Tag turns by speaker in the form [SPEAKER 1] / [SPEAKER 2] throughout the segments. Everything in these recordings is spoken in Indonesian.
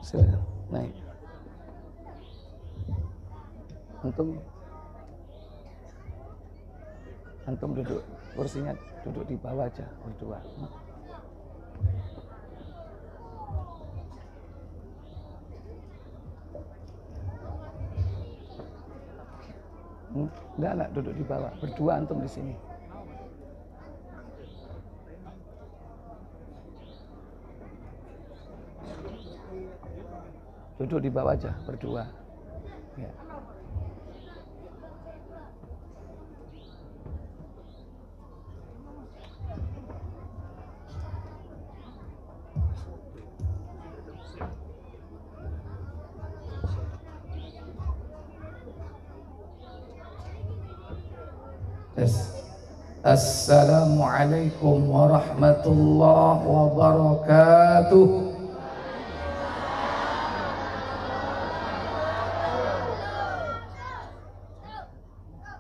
[SPEAKER 1] Silakan naik. Antum duduk, kursinya duduk di bawah aja berdua. Enggak, duduk di bawah. Berdua antum di sini. Duduk di bawah aja, berdua. Ya. Assalamualaikum warahmatullahi wabarakatuh.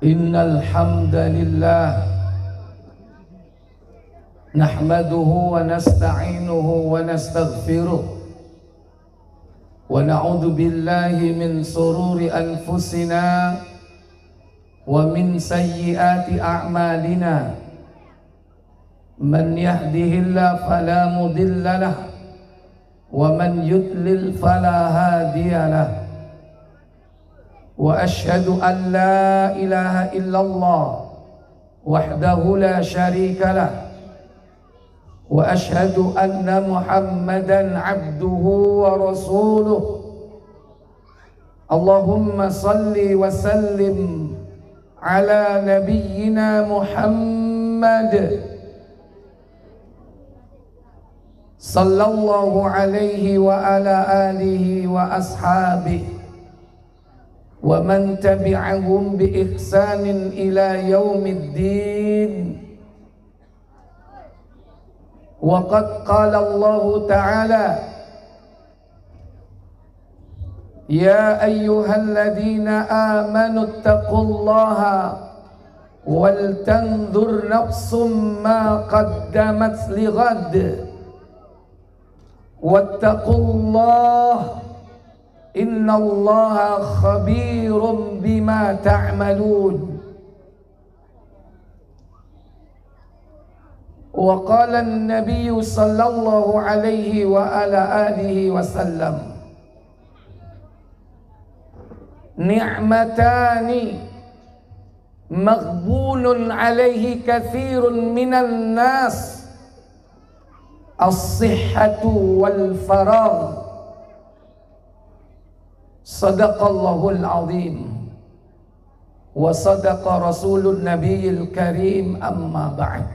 [SPEAKER 1] Innal hamdalillah nahmaduhu wa nasta'inuhu wa nastaghfiruh wa na'udzu billahi min sururi anfusina wa min sayyiati a'malina. Man yahdihillahu fala mudilla lahu wa man yudlil fala hadiya lahu. Wa asyhadu an la ilaha illallah wahdahu la syarika lah. Wa asyhadu anna Muhammadan abduhu wa rasuluh. Allahumma salli wa sallim ala nabiyyina Muhammad sallallahu alaihi wa ala alihi wa ashabihi wa man tabi'ahum bi ihsanin ila yaumiddin. Wa qad qala Allah ta'ala ya ayyuhalladzina amanu taqullaha wal tanzur nafsum ma qaddamat lighad wattaqullaha innallaha khabirum bima ta'malun. Wa qala an-nabiy sallallahu alaihi wa ala alihi wasallam ni'matani maghbunun alaihi katsirun minan nas as-sihhatu wal faragh. Sadaqallahul azim wa sadaqa rasulun nabiyil karim, amma ba'd.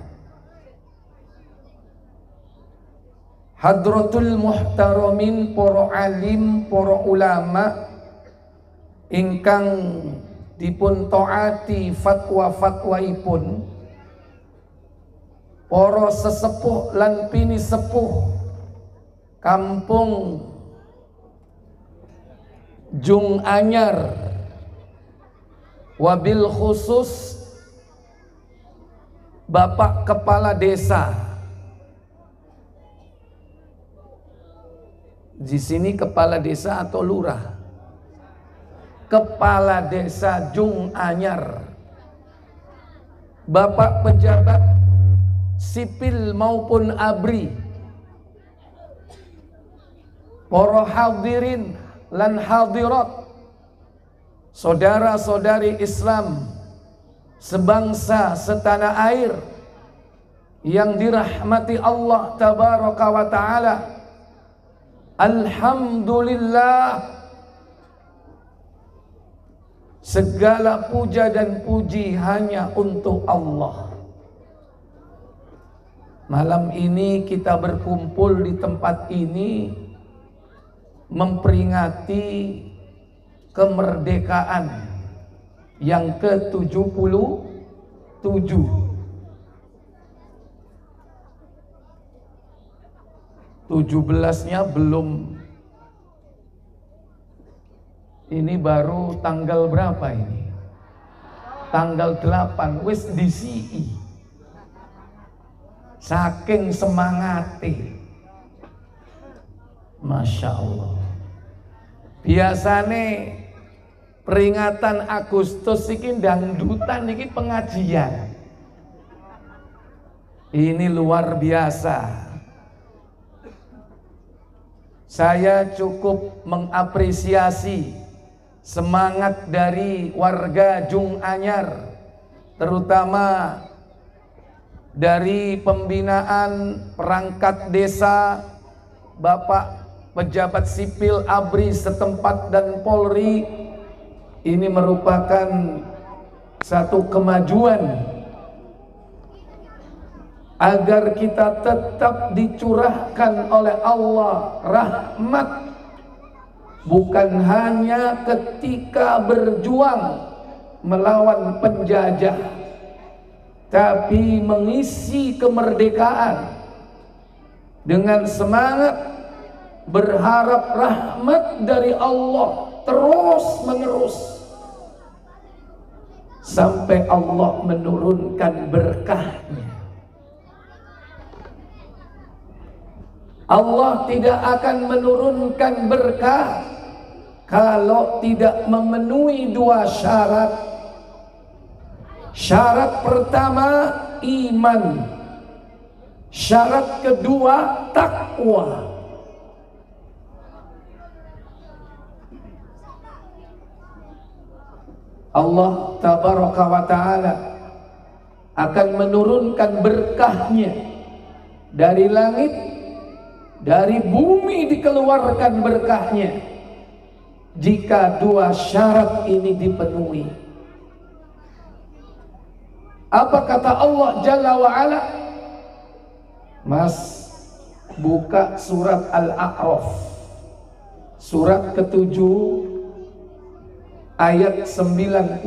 [SPEAKER 1] Hadratul muhtaramin, para alim, para ulama ingkang dipun taati fatwa-fatwaipun, para sesepuh lan pini sepuh kampung Jung Anyar, wabil khusus Bapak Kepala Desa. Di sini kepala desa atau lurah? Kepala Desa Jung Anyar, Bapak pejabat sipil maupun ABRI, para hadirin lan hadirat, saudara-saudari Islam sebangsa setanah air yang dirahmati Allah tabaraka wa ta'ala. Alhamdulillah, segala puja dan puji hanya untuk Allah. Malam ini kita berkumpul di tempat ini memperingati kemerdekaan yang ke-77. 17-nya belum. Ini baru tanggal berapa ini? Tanggal 8 wis disii. Saking semangati, Masya Allah. Biasane peringatan Agustus iki dangdutan iki pengajian. Ini luar biasa. Saya cukup mengapresiasi semangat dari warga Jung Anyar, terutama dari pembinaan perangkat desa, Bapak pejabat sipil ABRI setempat dan Polri. Ini merupakan satu kemajuan agar kita tetap dicurahkan oleh Allah rahmat, bukan hanya ketika berjuang melawan penjajah, tapi mengisi kemerdekaan dengan semangat berharap rahmat dari Allah terus menerus sampai Allah menurunkan berkahnya. Allah tidak akan menurunkan berkah kalau tidak memenuhi dua syarat. Syarat pertama iman, syarat kedua takwa. Allah tabaraka wa ta'ala akan menurunkan berkahnya dari langit, dari bumi dikeluarkan berkahnya jika dua syarat ini dipenuhi. Apa kata Allah Jalla wa Ala? Mas, buka surat Al-A'raf, surat ke-7 ayat 96.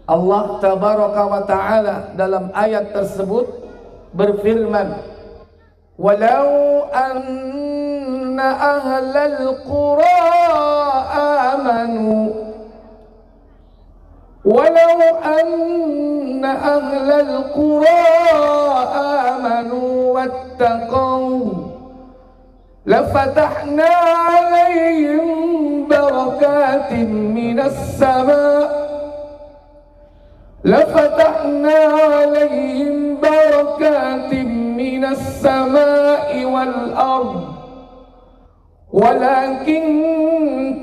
[SPEAKER 1] Allah tabaraka wa ta'ala dalam ayat tersebut berfirman, walau anna ahlal qura amanu, walau anna ahlal qura amanu wattaqaw lafatahna alaihim barakatin minas sama' لفتحنا عليهم بركات من السماء والأرض ولكن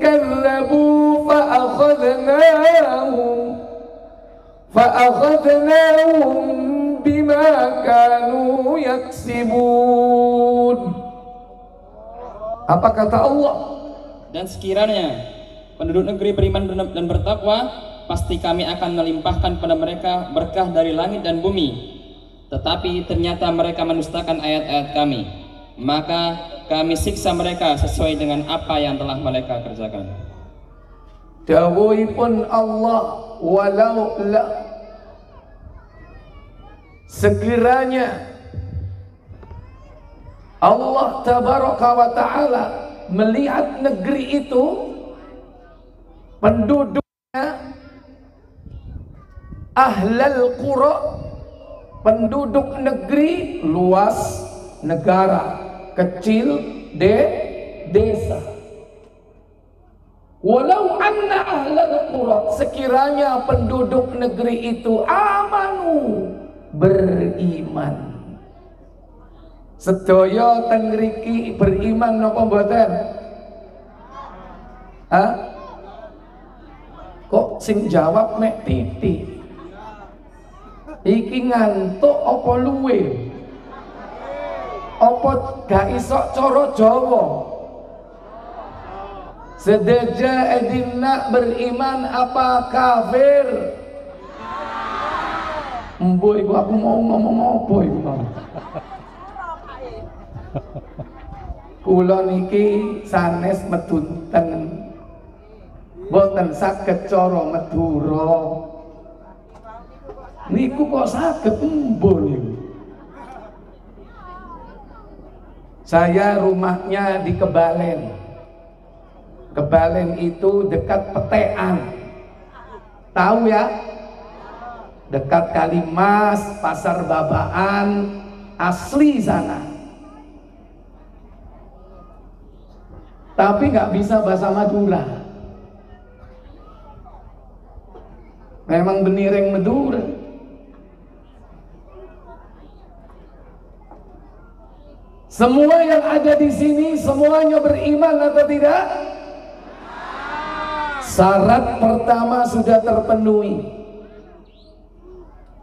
[SPEAKER 1] كذبوا فأخذناهم بما كانوا يكسبون. Apa kata Allah? Dan sekiranya penduduk negeri beriman dan bertakwa, pasti kami akan melimpahkan pada mereka berkah dari langit dan bumi. Tetapi ternyata mereka mendustakan ayat-ayat kami, maka kami siksa mereka sesuai dengan apa yang telah mereka kerjakan. Dawuhipun Allah, walau la, sekiranya Allah tabaraka wa ta'ala melihat negeri itu penduduknya ahlal qura, penduduk negeri luas, negara kecil, desa. Walau anna ahlal qura, sekiranya penduduk negeri itu amanu, beriman. Sedaya teng mriki beriman napa mboten? Hah? Kok sing jawab mek titik? Iki ngantuk apa luwe? Apa gak iso cara Jawa? Sedaja edina beriman apa kafir? Mbok iku aku mau ngomong apa iku mau? Kula niki sanes medunten boten saged cara Madura. Niku kok saged embul niku. Saya rumahnya di Kebalen. Kebalen itu dekat Petean. Tahu ya? Dekat Kalimas, Pasar Babaan, asli sana.
[SPEAKER 2] tapi nggak bisa bahasa Madura. Memang beniring Madura. Semua yang ada di sini semuanya beriman atau tidak? Syarat pertama sudah terpenuhi.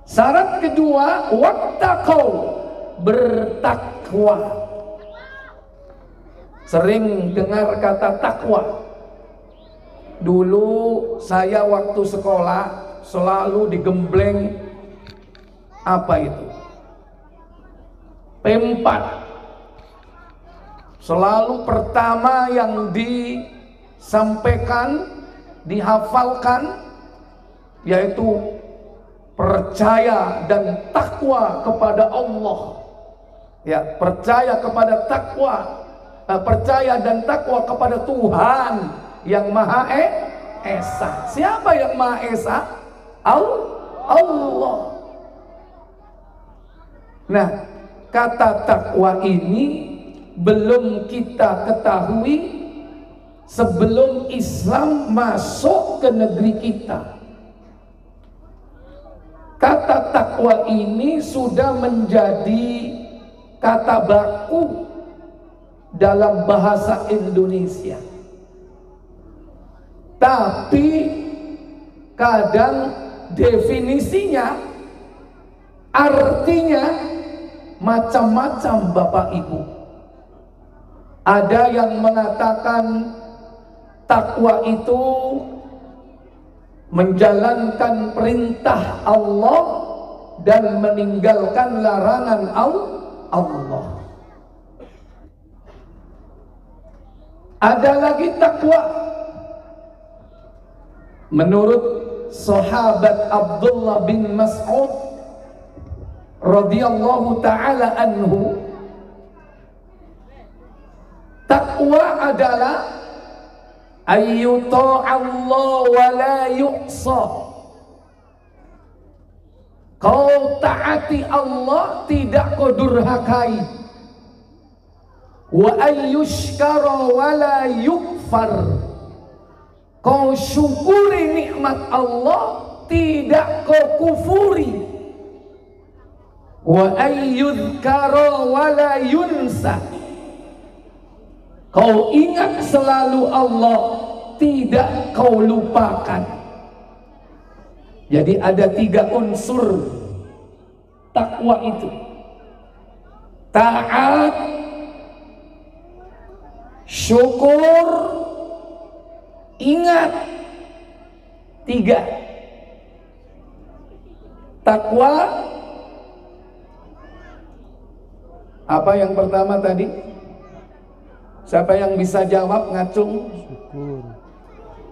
[SPEAKER 2] Syarat kedua, wattaqau, bertakwa. Sering dengar kata takwa. Dulu saya waktu sekolah selalu digembleng apa itu? P4. Selalu pertama yang disampaikan, dihafalkan, yaitu percaya dan takwa kepada Allah. Ya, percaya kepada takwa, percaya dan takwa kepada Tuhan yang Maha Esa. Siapa yang Maha Esa? Allah. Nah, kata takwa ini belum kita ketahui sebelum Islam masuk ke negeri kita. Kata takwa ini sudah menjadi kata baku dalam bahasa Indonesia. Tapi kadang definisinya, artinya macam-macam Bapak Ibu. Ada yang mengatakan takwa itu menjalankan perintah Allah dan meninggalkan larangan Allah. Ada lagi takwa menurut sahabat Abdullah bin Mas'ud radhiyallahu taala anhu, takwa adalah ayyuta Allah wa la yu'sa. Kau taati Allah, tidak kau durhakai. Wa ayyushkara wa la yukfar. Kau syukuri nikmat Allah, tidak kau kufuri. Wa ayyudhkara wa la yunsa. Kau ingat selalu Allah, tidak kau lupakan. Jadi ada 3 unsur takwa itu: taat, syukur, ingat. 3. Takwa apa yang pertama tadi? Siapa yang bisa jawab ngacung? Syukur.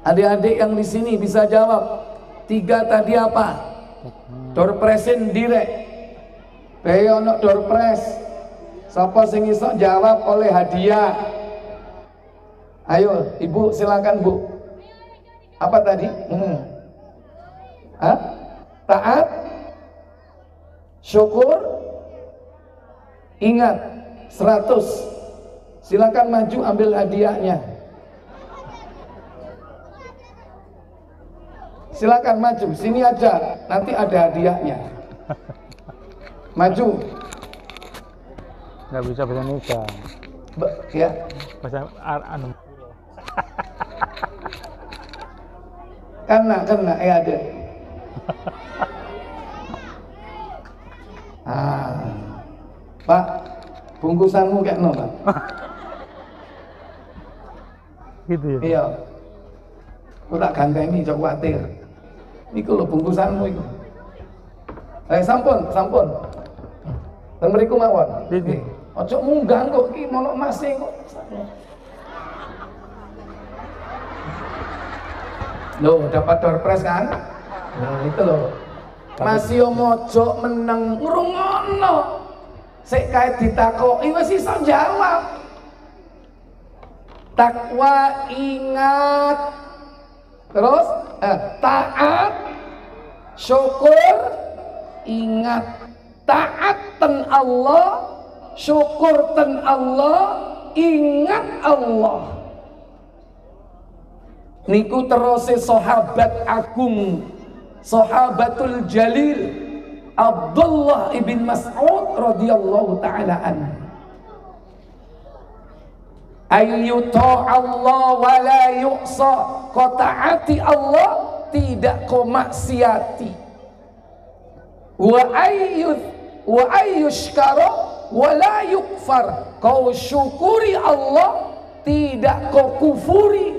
[SPEAKER 2] Adik-adik yang di sini bisa jawab. 3 tadi apa? Dorpresin direk. Peyono dorpres. Sapa sing iso jawab oleh hadiah. Ayo, Ibu silakan, Bu. Apa tadi? Taat, syukur, ingat. 100. Silakan maju ambil hadiahnya. Silakan maju, sini aja, nanti ada hadiahnya. Maju.
[SPEAKER 3] Nggak bisa bahasa Indonesia.
[SPEAKER 2] Ya.
[SPEAKER 3] Bahasa anu.
[SPEAKER 2] Kena ada. Pak, bungkusanmu kayak no, Pak.
[SPEAKER 3] Gitu ya?
[SPEAKER 2] Iya. Aku tak ganteni jauh khawatir. Iku lho bungkusanmu iku. Sampun. Dan mriku mawon. Nggih. Ojo munggah kok iki mono mase kok. Loh, dapat doorpress kan? Nah, itu loh. Masih mojo meneng ngrungono. Sik kae ditakoki wis iso jawab. Takwa, ingat, terus taat, syukur, ingat. Taat ten Allah, syukur ten Allah, ingat Allah. niku terose sahabat agung, sahabatul jalil Abdullah ibn Mas'ud radhiyallahu taala anhu. Ayyuta Allah wa la yu'sa, kau taati Allah tidak kau maksiati. Wa ayyushkara wa la yukfar, kau syukuri Allah tidak kau kufuri.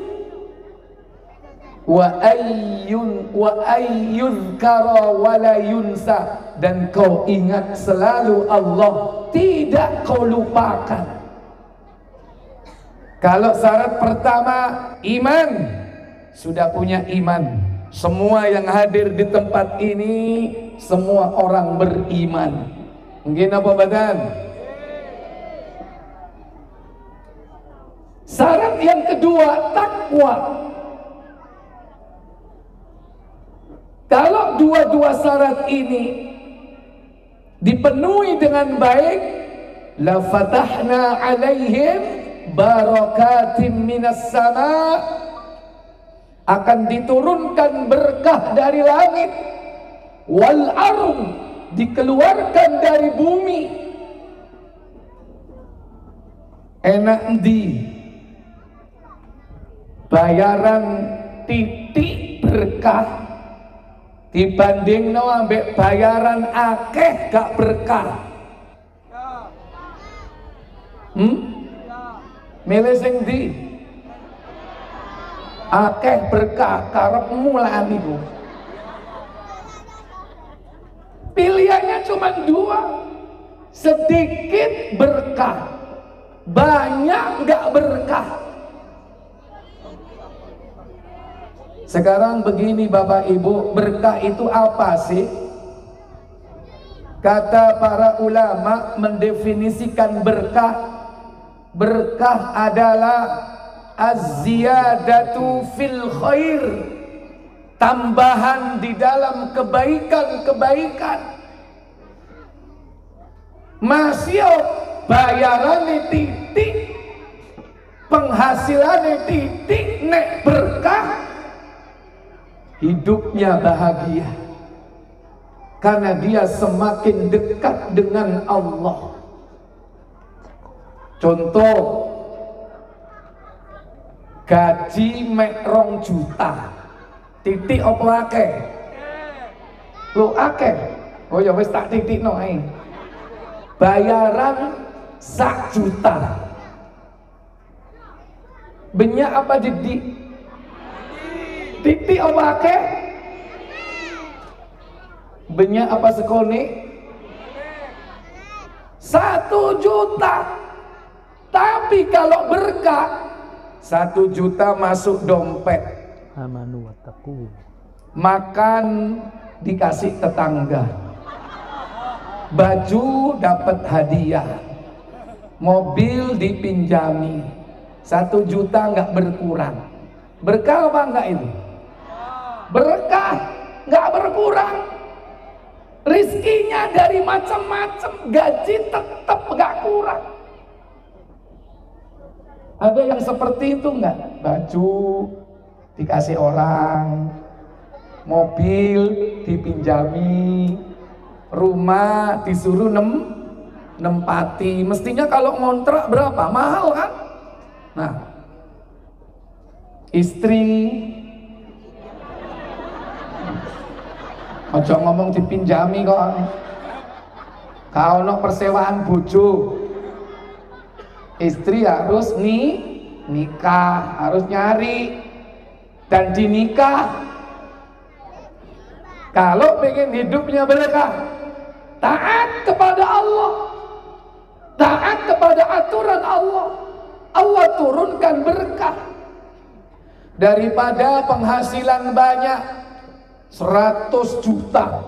[SPEAKER 2] Wa ayyudhkara wa la yunsa, dan kau ingat selalu Allah tidak kau lupakan. Kalau syarat pertama iman, sudah punya iman. Semua yang hadir di tempat ini semua orang beriman. Mungkin apa badan? Syarat yang kedua takwa. Kalau dua-dua syarat ini dipenuhi dengan baik, la fatahna alaihim barakatim minas sama, akan diturunkan berkah dari langit, wal ardh, dikeluarkan dari bumi. Enak di bayaran titik berkah dibanding no ambek bayaran akeh gak berkah. Milih sing ndi? Akeh berkah karepmu lah niku. Pilihannya cuma dua. Sedikit berkah, banyak gak berkah. Sekarang begini Bapak Ibu, berkah itu apa sih? Kata para ulama mendefinisikan berkah, berkah adalah az-ziyadatu fil khair, tambahan di dalam kebaikan-kebaikan. Masih bayarannya titik, penghasilannya titik, nek berkah hidupnya bahagia karena dia semakin dekat dengan Allah. Contoh, gaji mek 2 juta, titik apa akeh? Lo akeh? Oh ya wis tak titik no ae. Bayaran 1 juta. Banyak apa jadi? Titik apa akeh? Banyak apa sekone? 1 juta. Tapi kalau berkah 1 juta masuk dompet.
[SPEAKER 3] Amanu wattaqu.
[SPEAKER 2] Makan dikasih tetangga. Baju dapat hadiah. Mobil dipinjami. 1 juta nggak berkurang. Berkah apa enggak itu? Berkah, nggak berkurang. Rizkinya dari macam-macam, gaji tetap nggak kurang. Ada yang seperti itu enggak? Baju dikasih orang, mobil dipinjami, rumah disuruh nempati. Mestinya kalau ngontrak berapa? Mahal kan? Nah, istri ojo ngomong dipinjami kok. Kau no persewaan bojo. Istri harus nikah, harus nyari dan dinikah. Kalau pengen hidupnya berkah, taat kepada Allah, taat kepada aturan Allah, Allah turunkan berkah. Daripada penghasilan banyak 100 juta,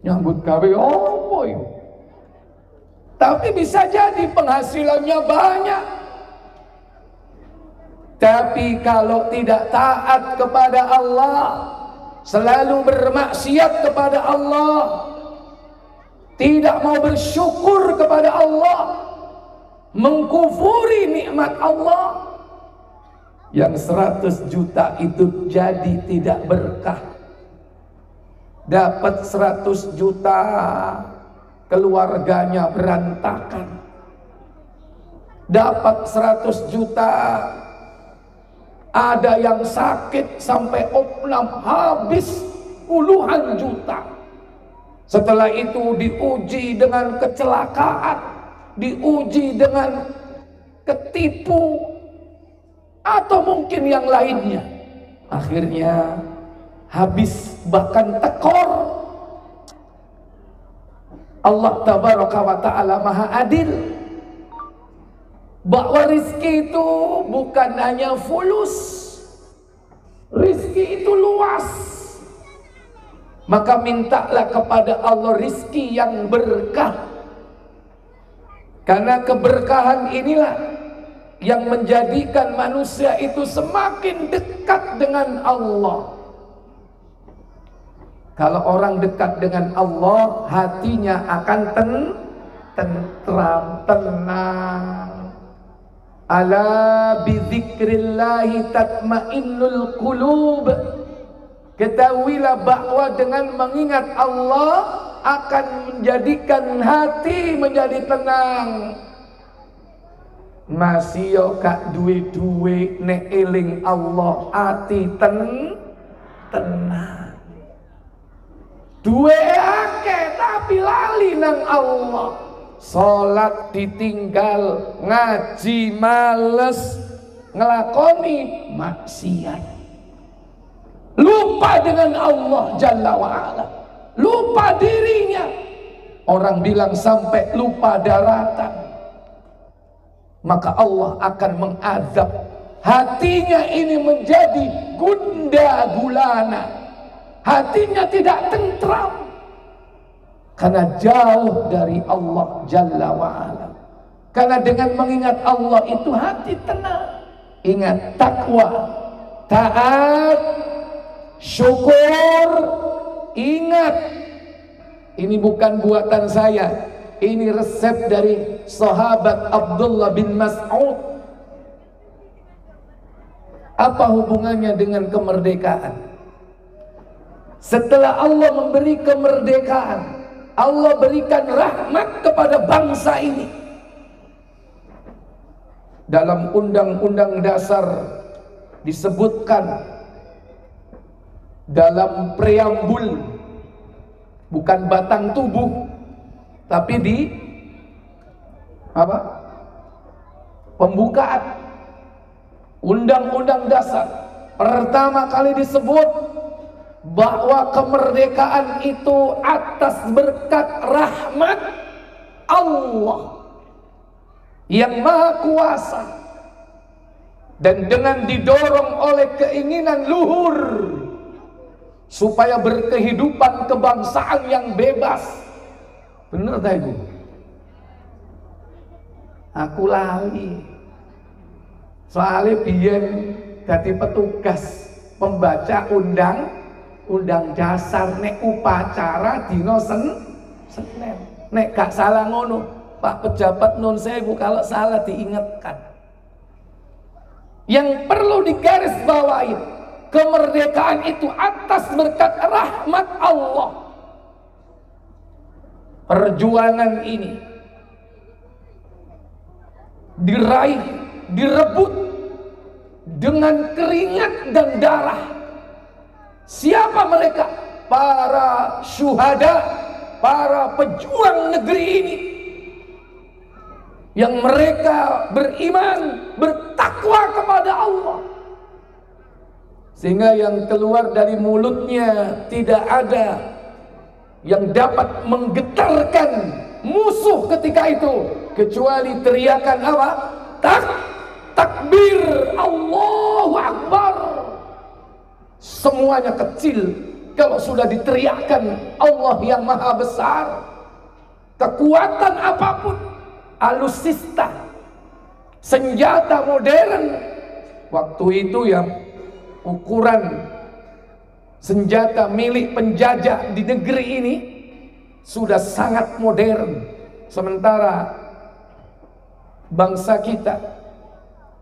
[SPEAKER 2] nyambut gawe opo itu? Tapi bisa jadi penghasilannya banyak, tapi kalau tidak taat kepada Allah, selalu bermaksiat kepada Allah, tidak mau bersyukur kepada Allah, mengkufuri nikmat Allah, Yang 100 juta itu jadi tidak berkah. Dapat 100 juta, keluarganya berantakan. Dapat 100 juta, ada yang sakit sampai opnam, habis puluhan juta. Setelah itu diuji dengan kecelakaan, diuji dengan ketipu, atau mungkin yang lainnya. Akhirnya habis, bahkan tekor. Allah tabaraka wa ta'ala maha adil, bahwa rizki itu bukan hanya fulus, rizki itu luas. Maka mintalah kepada Allah rizki yang berkah, karena keberkahan inilah yang menjadikan manusia itu semakin dekat dengan Allah. Kalau orang dekat dengan Allah, hatinya akan tentram, tenang. Ala bidzikrillahi tatmainnul qulub. Ketahuilah bahwa dengan mengingat Allah akan menjadikan hati menjadi tenang. Masih kak duwe-duwe nek eling Allah ati tenang. Duwe akeh tapi lali nang Allah. Salat ditinggal, ngaji males, ngelakoni maksiat. Lupa dengan Allah Jalla wa'ala, lupa dirinya. Orang bilang sampai lupa daratan. Maka Allah akan mengazab. Hatinya ini menjadi gundah gulana, hatinya tidak tentram, karena jauh dari Allah Jalla wa'ala. Karena dengan mengingat Allah itu hati tenang. Ingat takwa, taat, syukur. Ingat, ini bukan buatan saya, ini resep dari sahabat Abdullah bin Mas'ud. Apa hubungannya dengan kemerdekaan? Setelah Allah memberi kemerdekaan, Allah berikan rahmat kepada bangsa ini. Dalam Undang-Undang Dasar disebutkan dalam preambul, bukan batang tubuh, tapi di pembukaan Undang-Undang Dasar pertama kali disebut bahwa kemerdekaan itu atas berkat rahmat Allah yang maha kuasa, dan dengan didorong oleh keinginan luhur supaya berkehidupan kebangsaan yang bebas. Bener tak Ibu? Aku lali. Soalnya biyen dadi petugas pembaca undang dasar, nek upacara dino Senin. Nek gak salah ngono, Pak pejabat nun sewu kalau salah diingatkan. Yang perlu digarisbawahi, kemerdekaan itu atas berkat rahmat Allah. Perjuangan ini diraih, direbut dengan keringat dan darah. Siapa mereka? Para syuhada, para pejuang negeri ini, yang mereka beriman, bertakwa kepada Allah, sehingga yang keluar dari mulutnya tidak ada yang dapat menggetarkan musuh ketika itu kecuali teriakan apa? Takbir, Allahu Akbar. Semuanya kecil kalau sudah diteriakkan Allah yang maha besar. Kekuatan apapun, alusista, senjata modern waktu itu yang ukuran senjata milik penjajah di negeri ini sudah sangat modern, sementara bangsa kita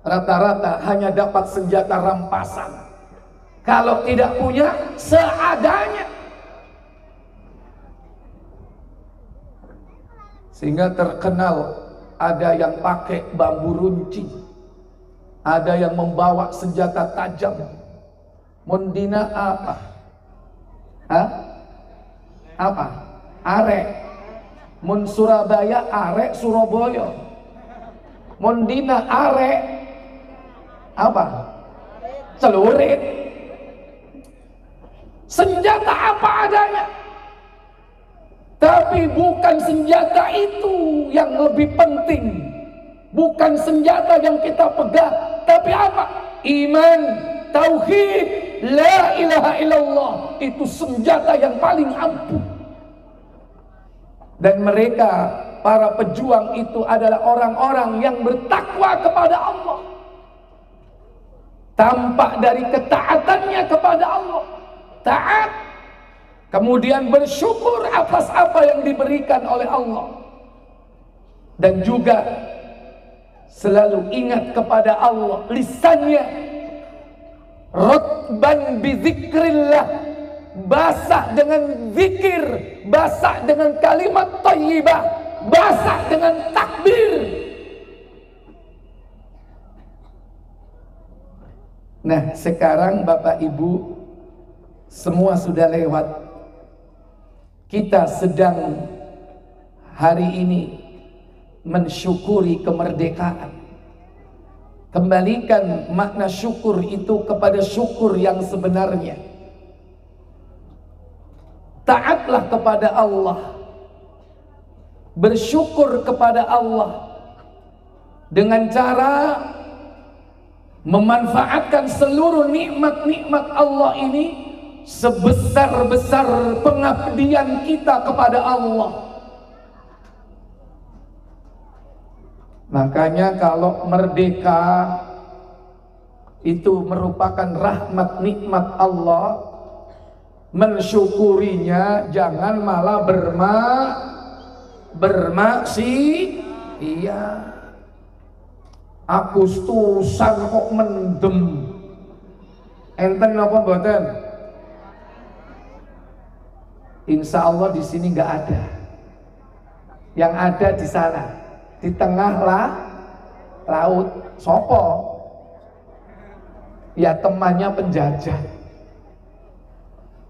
[SPEAKER 2] rata-rata hanya dapat senjata rampasan. Kalau tidak punya, seadanya. Sehingga terkenal ada yang pakai bambu runcing, ada yang membawa senjata tajam. Mondina apa? Hah? Apa? Arek. Mun Surabaya arek Surabaya. Mondina arek apa? Celurit. Senjata apa adanya. Tapi bukan senjata itu yang lebih penting. Bukan senjata yang kita pegang. Tapi apa? Iman, tauhid, la ilaha illallah. Itu senjata yang paling ampuh. Dan mereka, para pejuang itu adalah orang-orang yang bertakwa kepada Allah. Tampak dari ketaatannya kepada Allah. Taat. Kemudian bersyukur atas apa yang diberikan oleh Allah. Dan juga selalu ingat kepada Allah. Lisannya rotban bizikrillah, basah dengan zikir, basah dengan kalimat thayyibah, basah dengan takbir. Nah, sekarang Bapak Ibu semua sudah lewat. Kita sedang hari ini mensyukuri kemerdekaan. Kembalikan makna syukur itu kepada syukur yang sebenarnya. Taatlah kepada Allah. Bersyukur kepada Allah dengan cara memanfaatkan seluruh nikmat-nikmat Allah ini sebesar-besar pengabdian kita kepada Allah. Makanya kalau merdeka itu merupakan rahmat nikmat Allah, mensyukurinya jangan malah iya. Agustusan kok mendem. Enten apa mboten? Insya Allah di sini nggak ada. Yang ada di sana, di tengah laut. Sopo? Ya temannya penjajah.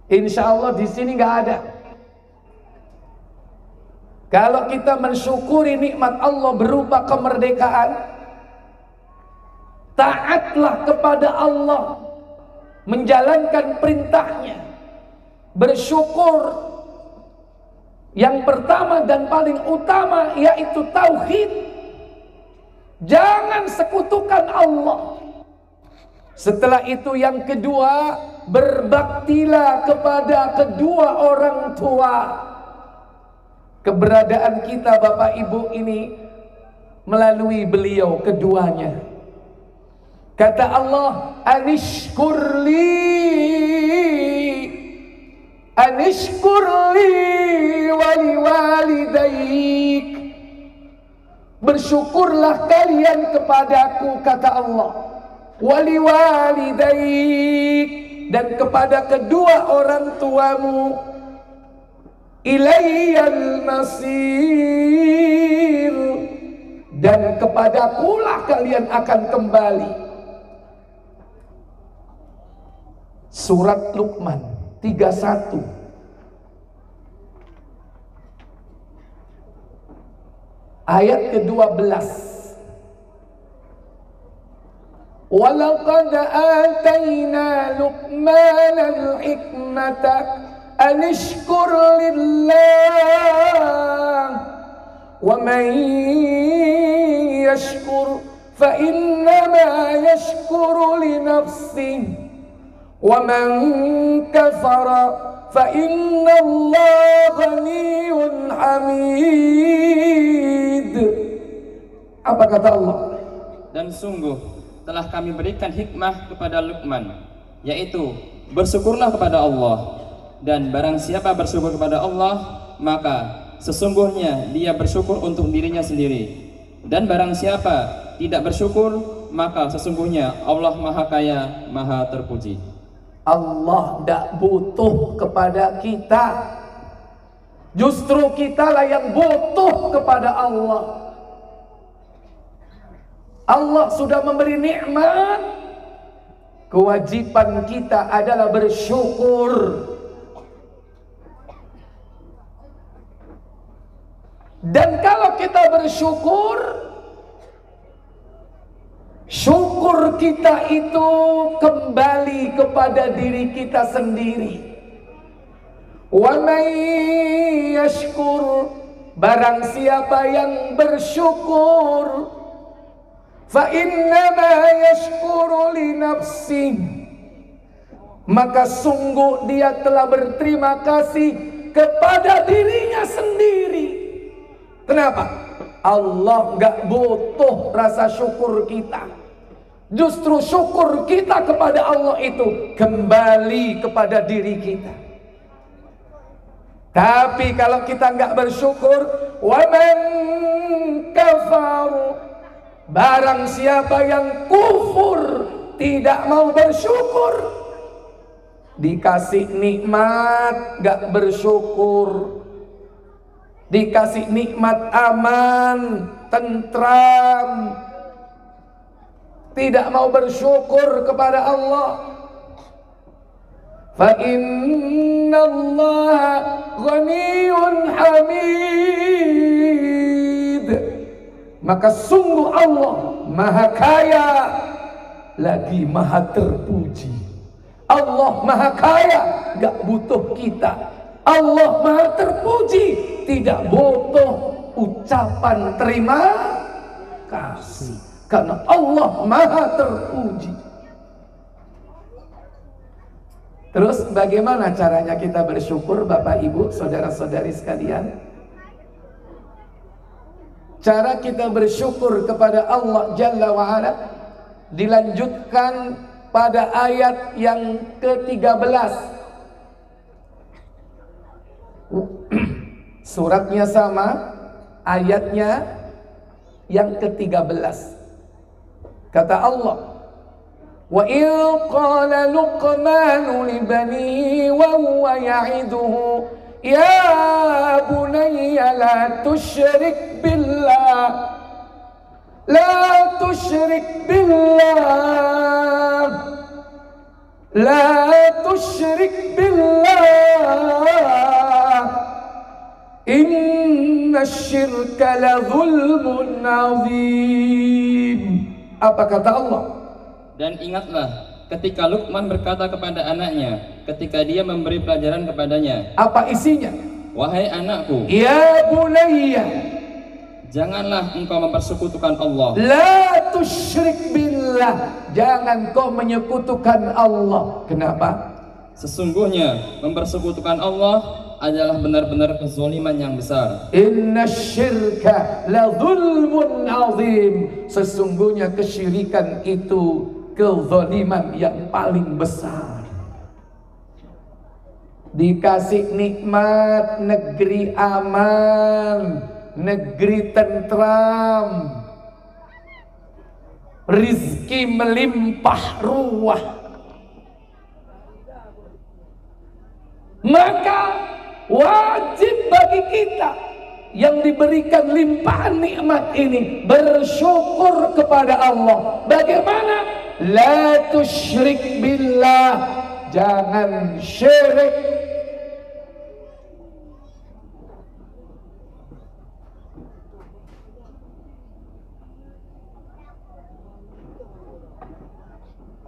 [SPEAKER 2] Insya Allah di sini nggak ada. Kalau kita mensyukuri nikmat Allah berupa kemerdekaan, taatlah kepada Allah, menjalankan perintahnya, bersyukur. Yang pertama dan paling utama yaitu tauhid. Jangan sekutukan Allah. Setelah itu yang kedua, berbaktilah kepada kedua orang tua. Keberadaan kita Bapak Ibu ini melalui beliau keduanya. Kata Allah, Anishkurli waliwalidaik. Bersyukurlah kalian kepadaku, kata Allah. Waliwalidaik, dan kepada kedua orang tuamu. Ilayyal masir, dan kepadakulah kalian akan kembali. Surat Luqman 31 ayat ke-12. Walaqad atayna Luqman al-hikmata anishkur lillah wa man yashkur fa innama yashkuru li nafsihi wa man kafara fa innallaha ghaniyyun hamid. Apa kata Allah?
[SPEAKER 1] Dan sungguh telah kami berikan hikmah kepada Luqman, yaitu bersyukurlah kepada Allah. Dan barang siapa bersyukur kepada Allah, maka sesungguhnya dia bersyukur untuk dirinya sendiri. Dan barang siapa tidak bersyukur, maka sesungguhnya Allah Maha Kaya, Maha Terpuji.
[SPEAKER 2] Allah tidak butuh kepada kita, justru kitalah yang butuh kepada Allah. Allah sudah memberi nikmat, kewajiban kita adalah bersyukur. Dan kalau kita bersyukur, syukur kita itu kembali kepada diri kita sendiri. Wa may yashkur, barang siapa yang bersyukur, fa innama yashkuru li nafsih, maka sungguh dia telah berterima kasih kepada dirinya sendiri. Kenapa? Allah gak butuh rasa syukur kita. Justru syukur kita kepada Allah itu kembali kepada diri kita. Tapi kalau kita gak bersyukur, wa man kafar, barang siapa yang kufur, tidak mau bersyukur, dikasih nikmat gak bersyukur, dikasih nikmat aman, tentram, tidak mau bersyukur kepada Allah. Fa innallaha ghaniyyun hamid, maka sungguh Allah Maha Kaya lagi Maha Terpuji. Allah Maha Kaya, gak butuh kita. Allah Maha Terpuji, tidak butuh ucapan terima kasih, karena Allah Maha Terpuji. Terus bagaimana caranya kita bersyukur, Bapak Ibu, saudara-saudari sekalian? Cara kita bersyukur kepada Allah Jalla wa'ala dilanjutkan pada ayat yang ke-13. Suratnya sama, ayatnya yang ke-13. Kata Allah, wa il qala Luqman li banihi wa huwa ya'iduhu ya bunayya la tusyrik billah, la tusyrik billah, la tusyrik billah, inna syirka la zulmun azim. Apa kata Allah?
[SPEAKER 1] Dan ingatlah ketika Luqman berkata kepada anaknya ketika dia memberi pelajaran kepadanya.
[SPEAKER 2] Apa isinya?
[SPEAKER 1] Wahai anakku,
[SPEAKER 2] ya bunayya,
[SPEAKER 1] janganlah engkau mempersekutukan Allah.
[SPEAKER 2] La tusyrik billah, jangan kau menyekutukan Allah. Kenapa?
[SPEAKER 1] Sesungguhnya mempersekutukan Allah adalah benar-benar kezaliman yang besar.
[SPEAKER 2] Inna syirka la zulmun azim, sesungguhnya kesyirikan itu kezaliman yang paling besar. Dikasih nikmat, negeri aman, negeri tentram, rizki melimpah ruah, maka wajib bagi kita yang diberikan limpahan nikmat ini bersyukur kepada Allah. Bagaimana? La tusyrik billah, jangan syirik.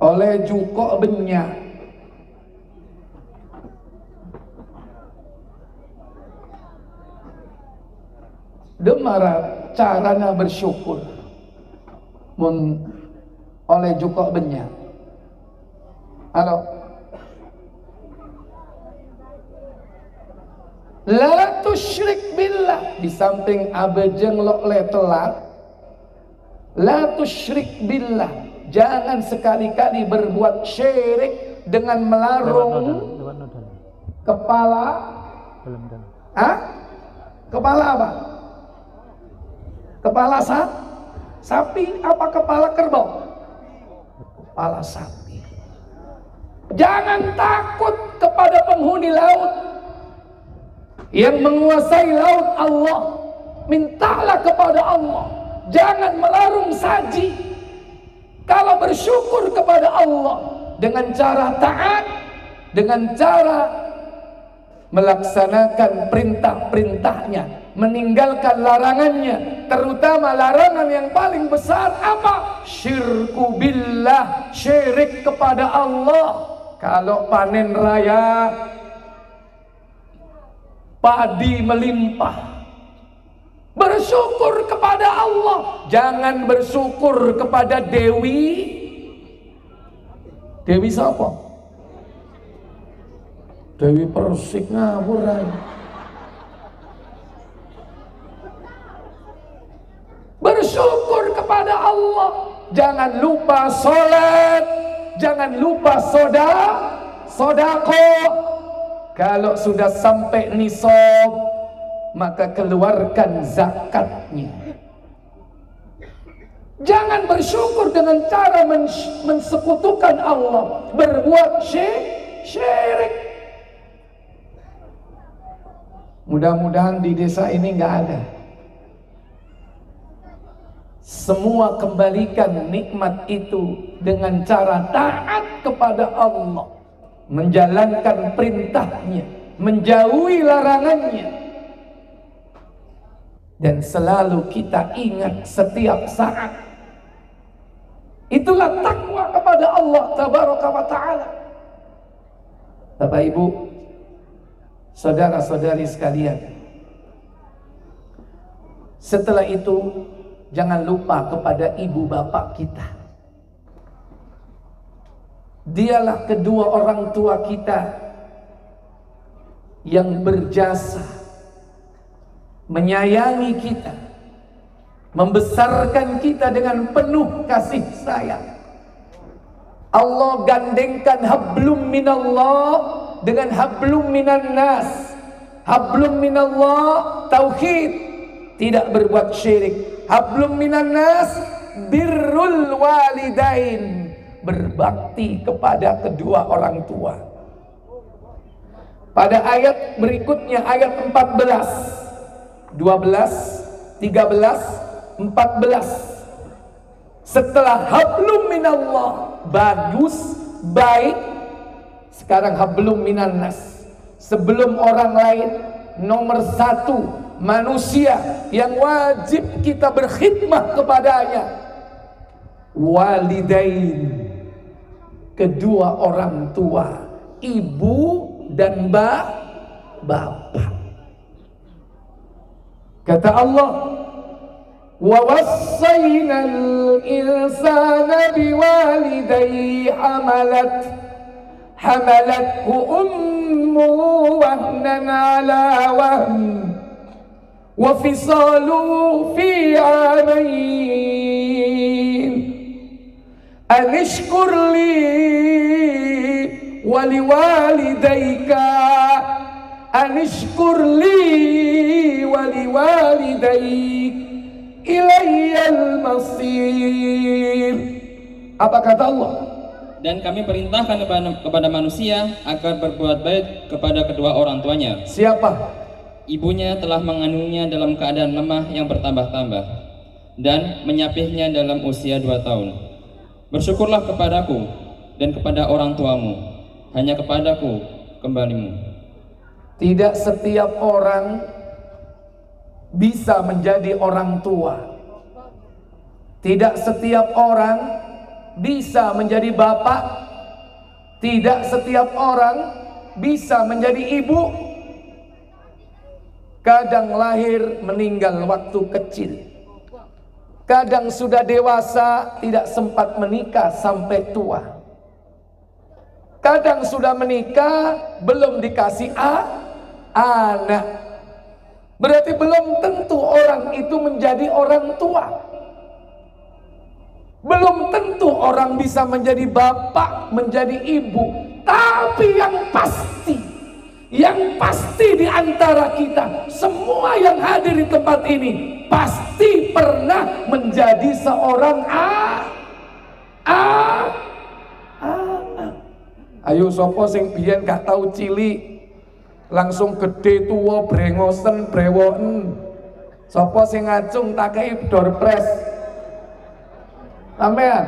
[SPEAKER 2] Oleh Jukok Benyak, demara caranya bersyukur mun oleh Jukok Benyak. Halo, la tusyrik billah, di samping abejeng lo telat, la tusyrik billah, jangan sekali-kali berbuat syirik dengan melarung kepala. Hah? Kepala apa? Kepala Sapi apa kepala kerbau? Kepala sapi. Jangan takut kepada penghuni laut yang menguasai laut Allah. Mintalah kepada Allah. Jangan melarung saji. Kalau bersyukur kepada Allah dengan cara taat, dengan cara melaksanakan perintah-perintahnya, meninggalkan larangannya, terutama larangan yang paling besar apa? Syirku billah, syirik kepada Allah. Kalau panen raya, padi melimpah, bersyukur kepada Allah. Jangan bersyukur kepada Dewi. Dewi siapa? Dewi Persik ngawur aja. Bersyukur kepada Allah. Jangan lupa sholat. Jangan lupa sodako. Kalau sudah sampai nisab, maka keluarkan zakatnya. Jangan bersyukur dengan cara mensekutukan Allah, berbuat syirik. Mudah-mudahan di desa ini nggak ada. Semua kembalikan nikmat itu dengan cara taat kepada Allah, menjalankan perintahnya, menjauhi larangannya. Dan selalu kita ingat setiap saat, itulah takwa kepada Allah tabaraka wa ta'ala. Bapak Ibu, saudara-saudari sekalian, setelah itu jangan lupa kepada ibu bapak kita. Dialah kedua orang tua kita yang berjasa menyayangi kita, membesarkan kita dengan penuh kasih sayang. Allah gandengkan hablum minallah dengan hablum minan nas. Hablum minallah tauhid, tidak berbuat syirik. Hablum minan nas birrul walidain, berbakti kepada kedua orang tua. Pada ayat berikutnya, ayat 14, 12, 13, 14, setelah hablum minallah bagus, baik, sekarang hablum minan nas. Sebelum orang lain, nomor satu manusia yang wajib kita berkhidmah kepadanya, walidain, kedua orang tua, ibu dan bapak. Kata Allah, wa wassaynal insana biwalidayhi hamalathu ummuhu wahnan ala wahn wa fisaluhu fi 'amayn an ishkur li wa liwalidayka anishkur li wa liwalidayk ilayyal masir. Apa kata Allah?
[SPEAKER 1] Dan kami perintahkan kepada manusia agar berbuat baik kepada kedua orang tuanya.
[SPEAKER 2] Siapa?
[SPEAKER 1] Ibunya telah mengandungnya dalam keadaan lemah yang bertambah-tambah dan menyapihnya dalam usia 2 tahun. Bersyukurlah kepadaku dan kepada orang tuamu, hanya kepadaku kembalimu.
[SPEAKER 2] Tidak setiap orang bisa menjadi orang tua. Tidak setiap orang bisa menjadi bapak. Tidak setiap orang bisa menjadi ibu. Kadang lahir meninggal waktu kecil. Kadang sudah dewasa tidak sempat menikah sampai tua. Kadang sudah menikah belum dikasih anak. Berarti belum tentu orang itu menjadi orang tua. Belum tentu orang bisa menjadi bapak, menjadi ibu. Tapi yang pasti, Yang pasti di antara kita, semua yang hadir di tempat ini pasti pernah menjadi seorang Ayo sopo sing biyen gak tahu cilik langsung gede tuwa brengosen brewoken. Sopo sing ngacung tak kei doorpress. Sampean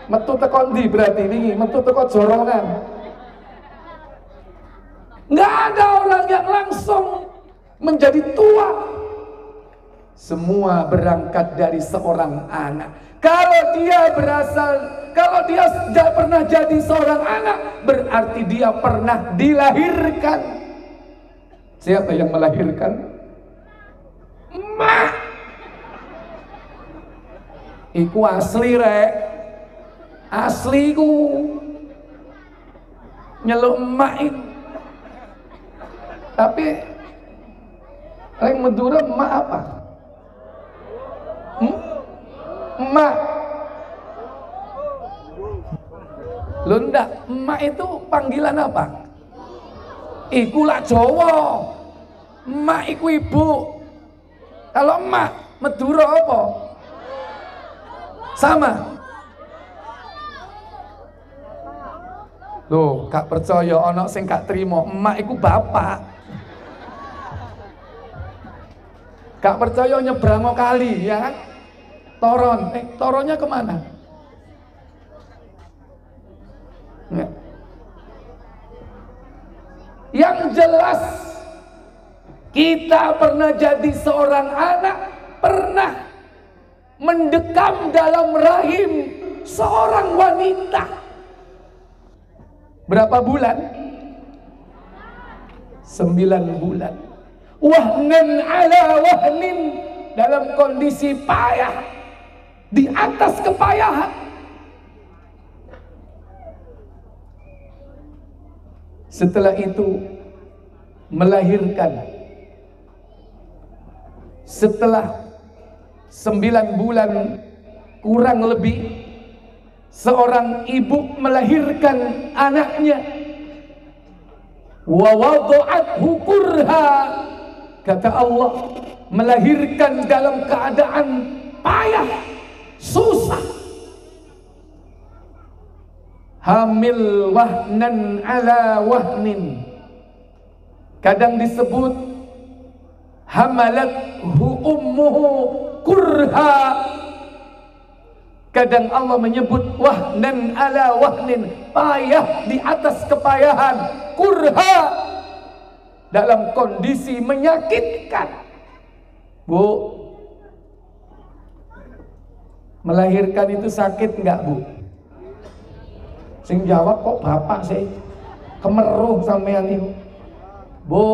[SPEAKER 2] metu teko ndi berarti wingi? Metu teko jorongan. Nggak ada orang yang langsung menjadi tua. Semua berangkat dari seorang anak. Kalau dia tidak pernah jadi seorang anak, berarti dia pernah dilahirkan. Siapa yang melahirkan? Emak. Iku asli rek. Asli ku. Nyeluk emak itu. Tapi yang Madura emak apa? Emak. Lho ndak, emak itu panggilan apa? Iku lak Jawa. Emak iku ibu. Kalau emak Madura apa? Sama. Loh, gak percaya ana sing gak trimo, emak iku bapak. Gak percaya nyebrang kali ya kan? Toron, toronnya kemana? Nggak. Yang jelas kita pernah jadi seorang anak, pernah mendekam dalam rahim seorang wanita. Berapa bulan? 9 bulan. Wahnan ala wahnin, dalam kondisi payah, di atas kepayahan. Setelah itu melahirkan. Setelah 9 bulan kurang lebih, seorang ibu melahirkan anaknya. Wa wada'athu kurha, kata Allah, melahirkan dalam keadaan payah, susah. Hamil wahnan ala wahnin, kadang disebut hamalathu ummuhu kurha, kadang Allah menyebut wahnan ala wahnin, payah di atas kepayahan, kurha, dalam kondisi menyakitkan. Bu, melahirkan itu sakit enggak, Bu? Sing jawab kok bapak sih, kemeruh sampean itu. Bu,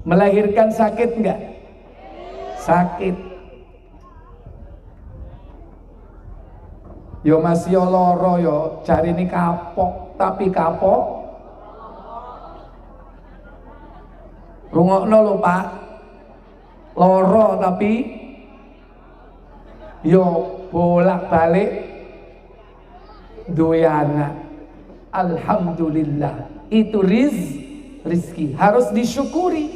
[SPEAKER 2] melahirkan sakit enggak? Sakit. Yo masih loro yo, cari ini kapok, tapi kapok. Rungokno lho Pak, loro tapi yo bolak-balik duwe anak. Alhamdulillah, itu rizki harus disyukuri.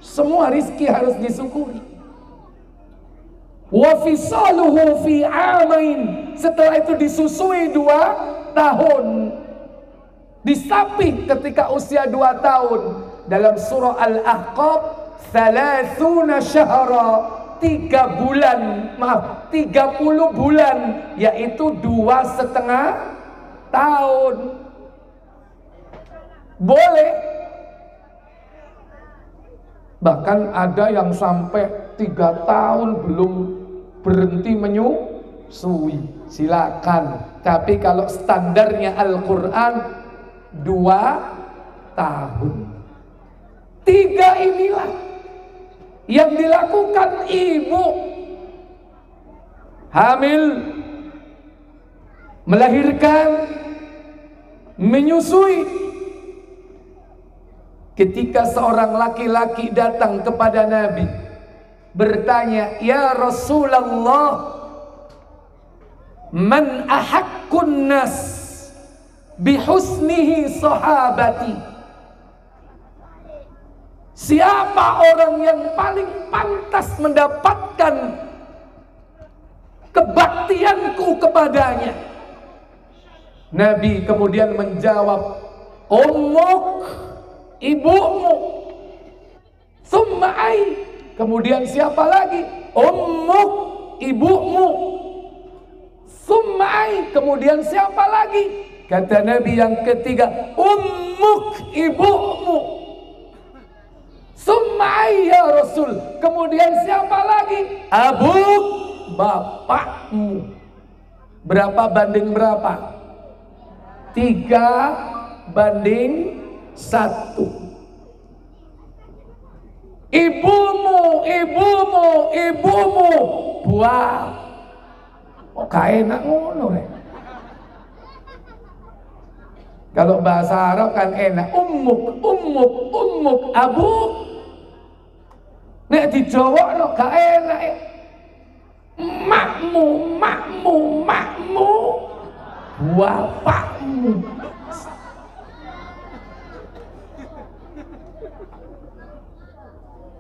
[SPEAKER 2] Semua rizki harus disyukuri. Wa fisaluhu fi amain, setelah itu disusui 2 tahun. Disapi ketika usia 2 tahun. Dalam surah Al-Ahqaf, 30 syahra, 30 bulan, yaitu 2,5 tahun. Boleh. Bahkan ada yang sampai 3 tahun belum berhenti menyusui. Silakan. Tapi kalau standarnya Al-Quran 2 tahun. 3 inilah yang dilakukan ibu hamil, melahirkan, menyusui. Ketika seorang laki-laki datang kepada Nabi bertanya, "Ya Rasulullah, man ahakkun nas bihusnihi sahabati?" siapa orang yang paling pantas mendapatkan kebaktianku kepadanya? Nabi kemudian menjawab, ummuk, ibumu. Summa ai, kemudian siapa lagi? Ummuk, ibumu. Summa ai, kemudian siapa lagi? Kata Nabi yang ketiga, ummuk, ibumu. Summa ai ya Rasul, kemudian siapa lagi? Abuk, bapakmu. Berapa banding berapa? 3 banding 1. Ibumu, ibumu, ibumu. Buah. Kok gak enak ngono rek? Kalau bahasa Arab kan enak. Ummuk, ummuk, ummuk, abuk. Nek dijawabno gak enak. Makmu, makmu, makmu. Bapakmu.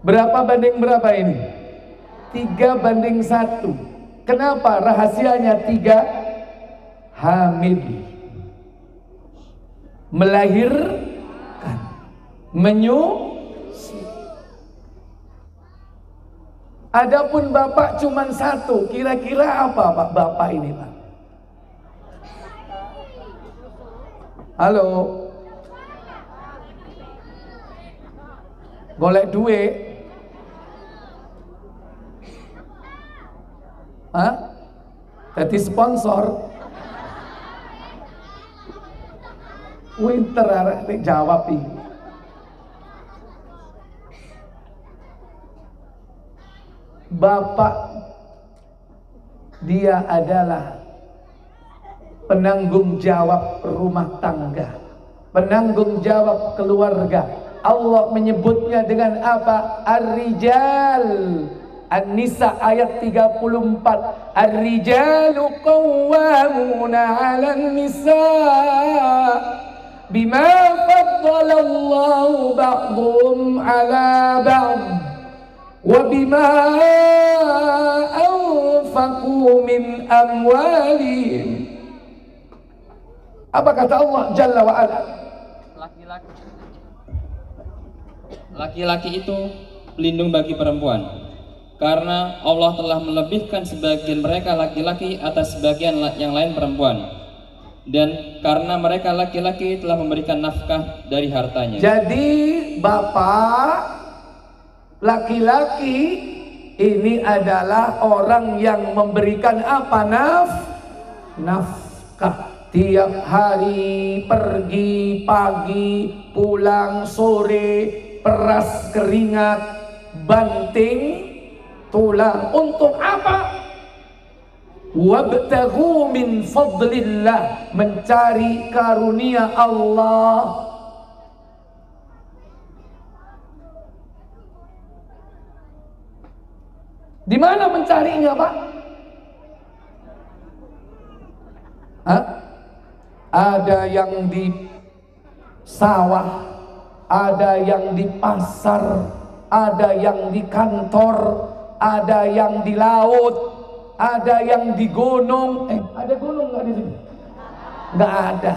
[SPEAKER 2] Berapa banding berapa ini? 3 banding 1. Kenapa rahasianya 3? Hamil, melahirkan, menyusui. Adapun bapak cuma 1, kira-kira apa Pak bapak ini Pak? Halo, golek duit? Hah? Jadi sponsor? Winter arek jawab ini. Bapak dia adalah penanggung jawab rumah tangga, penanggung jawab keluarga. Allah menyebutnya dengan apa? Ar-rijal. An-Nisa ayat 34. Ar-rijalu qawwamuna 'alan nisa bima faddala Allahu ba'dhum 'ala ba'd wa bima anfaqu min amwalihim. Apa kata Allah Jalla wa Ala?
[SPEAKER 1] Laki-laki itu pelindung bagi perempuan, karena Allah telah melebihkan sebagian mereka laki-laki atas sebagian yang lain perempuan, dan karena mereka laki-laki telah memberikan nafkah dari hartanya.
[SPEAKER 2] Jadi bapak laki-laki ini adalah orang yang memberikan apa? Nafkah. Tiap hari pergi, pagi, pulang, sore, peras keringat, banting tulang. Untuk apa? Wabtaghu min fadlillah, mencari karunia Allah. Di mana mencarinya, Pak? Hah? Ada yang di sawah, ada yang di pasar, ada yang di kantor, ada yang di laut, ada yang di gunung. Ada gunung nggak di sini? Nggak ada.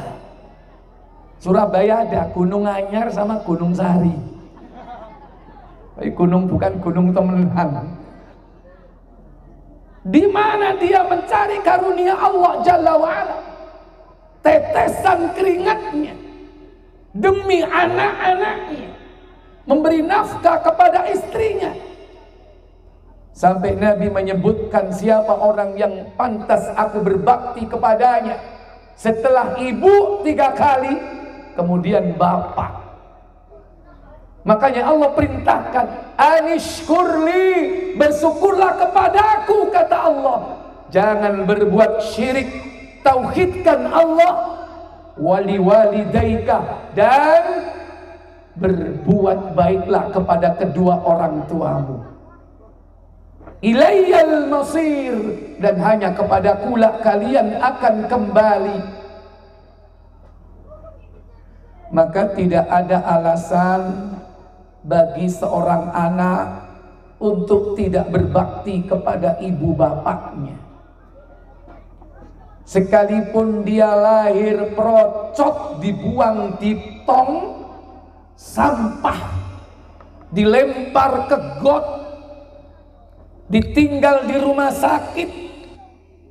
[SPEAKER 2] Surabaya ada Gunung Anyar sama Gunung Sari. Gunung bukan gunung temenan. Di mana dia mencari karunia Allah Jalla wa'ala? Tetesan keringatnya demi anak-anaknya, memberi nafkah kepada istrinya. Sampai Nabi menyebutkan siapa orang yang pantas aku berbakti kepadanya. Setelah ibu 3 kali, kemudian bapak. Makanya Allah perintahkan, anishkurli, bersyukurlah kepadaku, kata Allah. Jangan berbuat syirik, tauhidkan Allah. Wali walidaika, dan berbuat baiklah kepada kedua orang tuamu. Ilayyal masir, dan hanya kepadakulah kalian akan kembali. Maka tidak ada alasan bagi seorang anak untuk tidak berbakti kepada ibu bapaknya. Sekalipun dia lahir procot, dibuang di tong sampah, dilempar ke got, ditinggal di rumah sakit,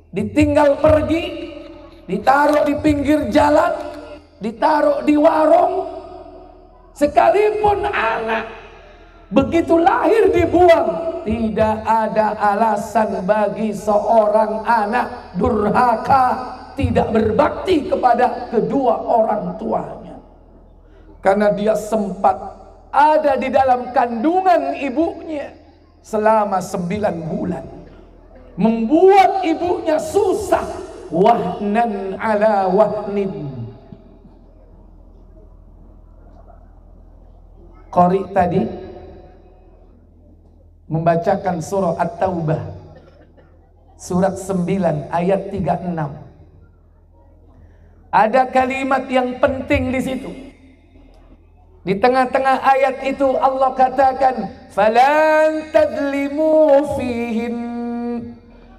[SPEAKER 2] ditinggal pergi, ditaruh di pinggir jalan, ditaruh di warung, sekalipun anak begitu lahir dibuang, tidak ada alasan bagi seorang anak durhaka tidak berbakti kepada kedua orang tuanya, karena dia sempat ada di dalam kandungan ibunya selama 9 bulan, membuat ibunya susah, wahnan ala wahnin. Qari tadi membacakan surah At-Taubah surat 9 ayat 36. Ada kalimat yang penting di situ. Di tengah-tengah ayat itu Allah katakan, "Falan tadlimu fihin,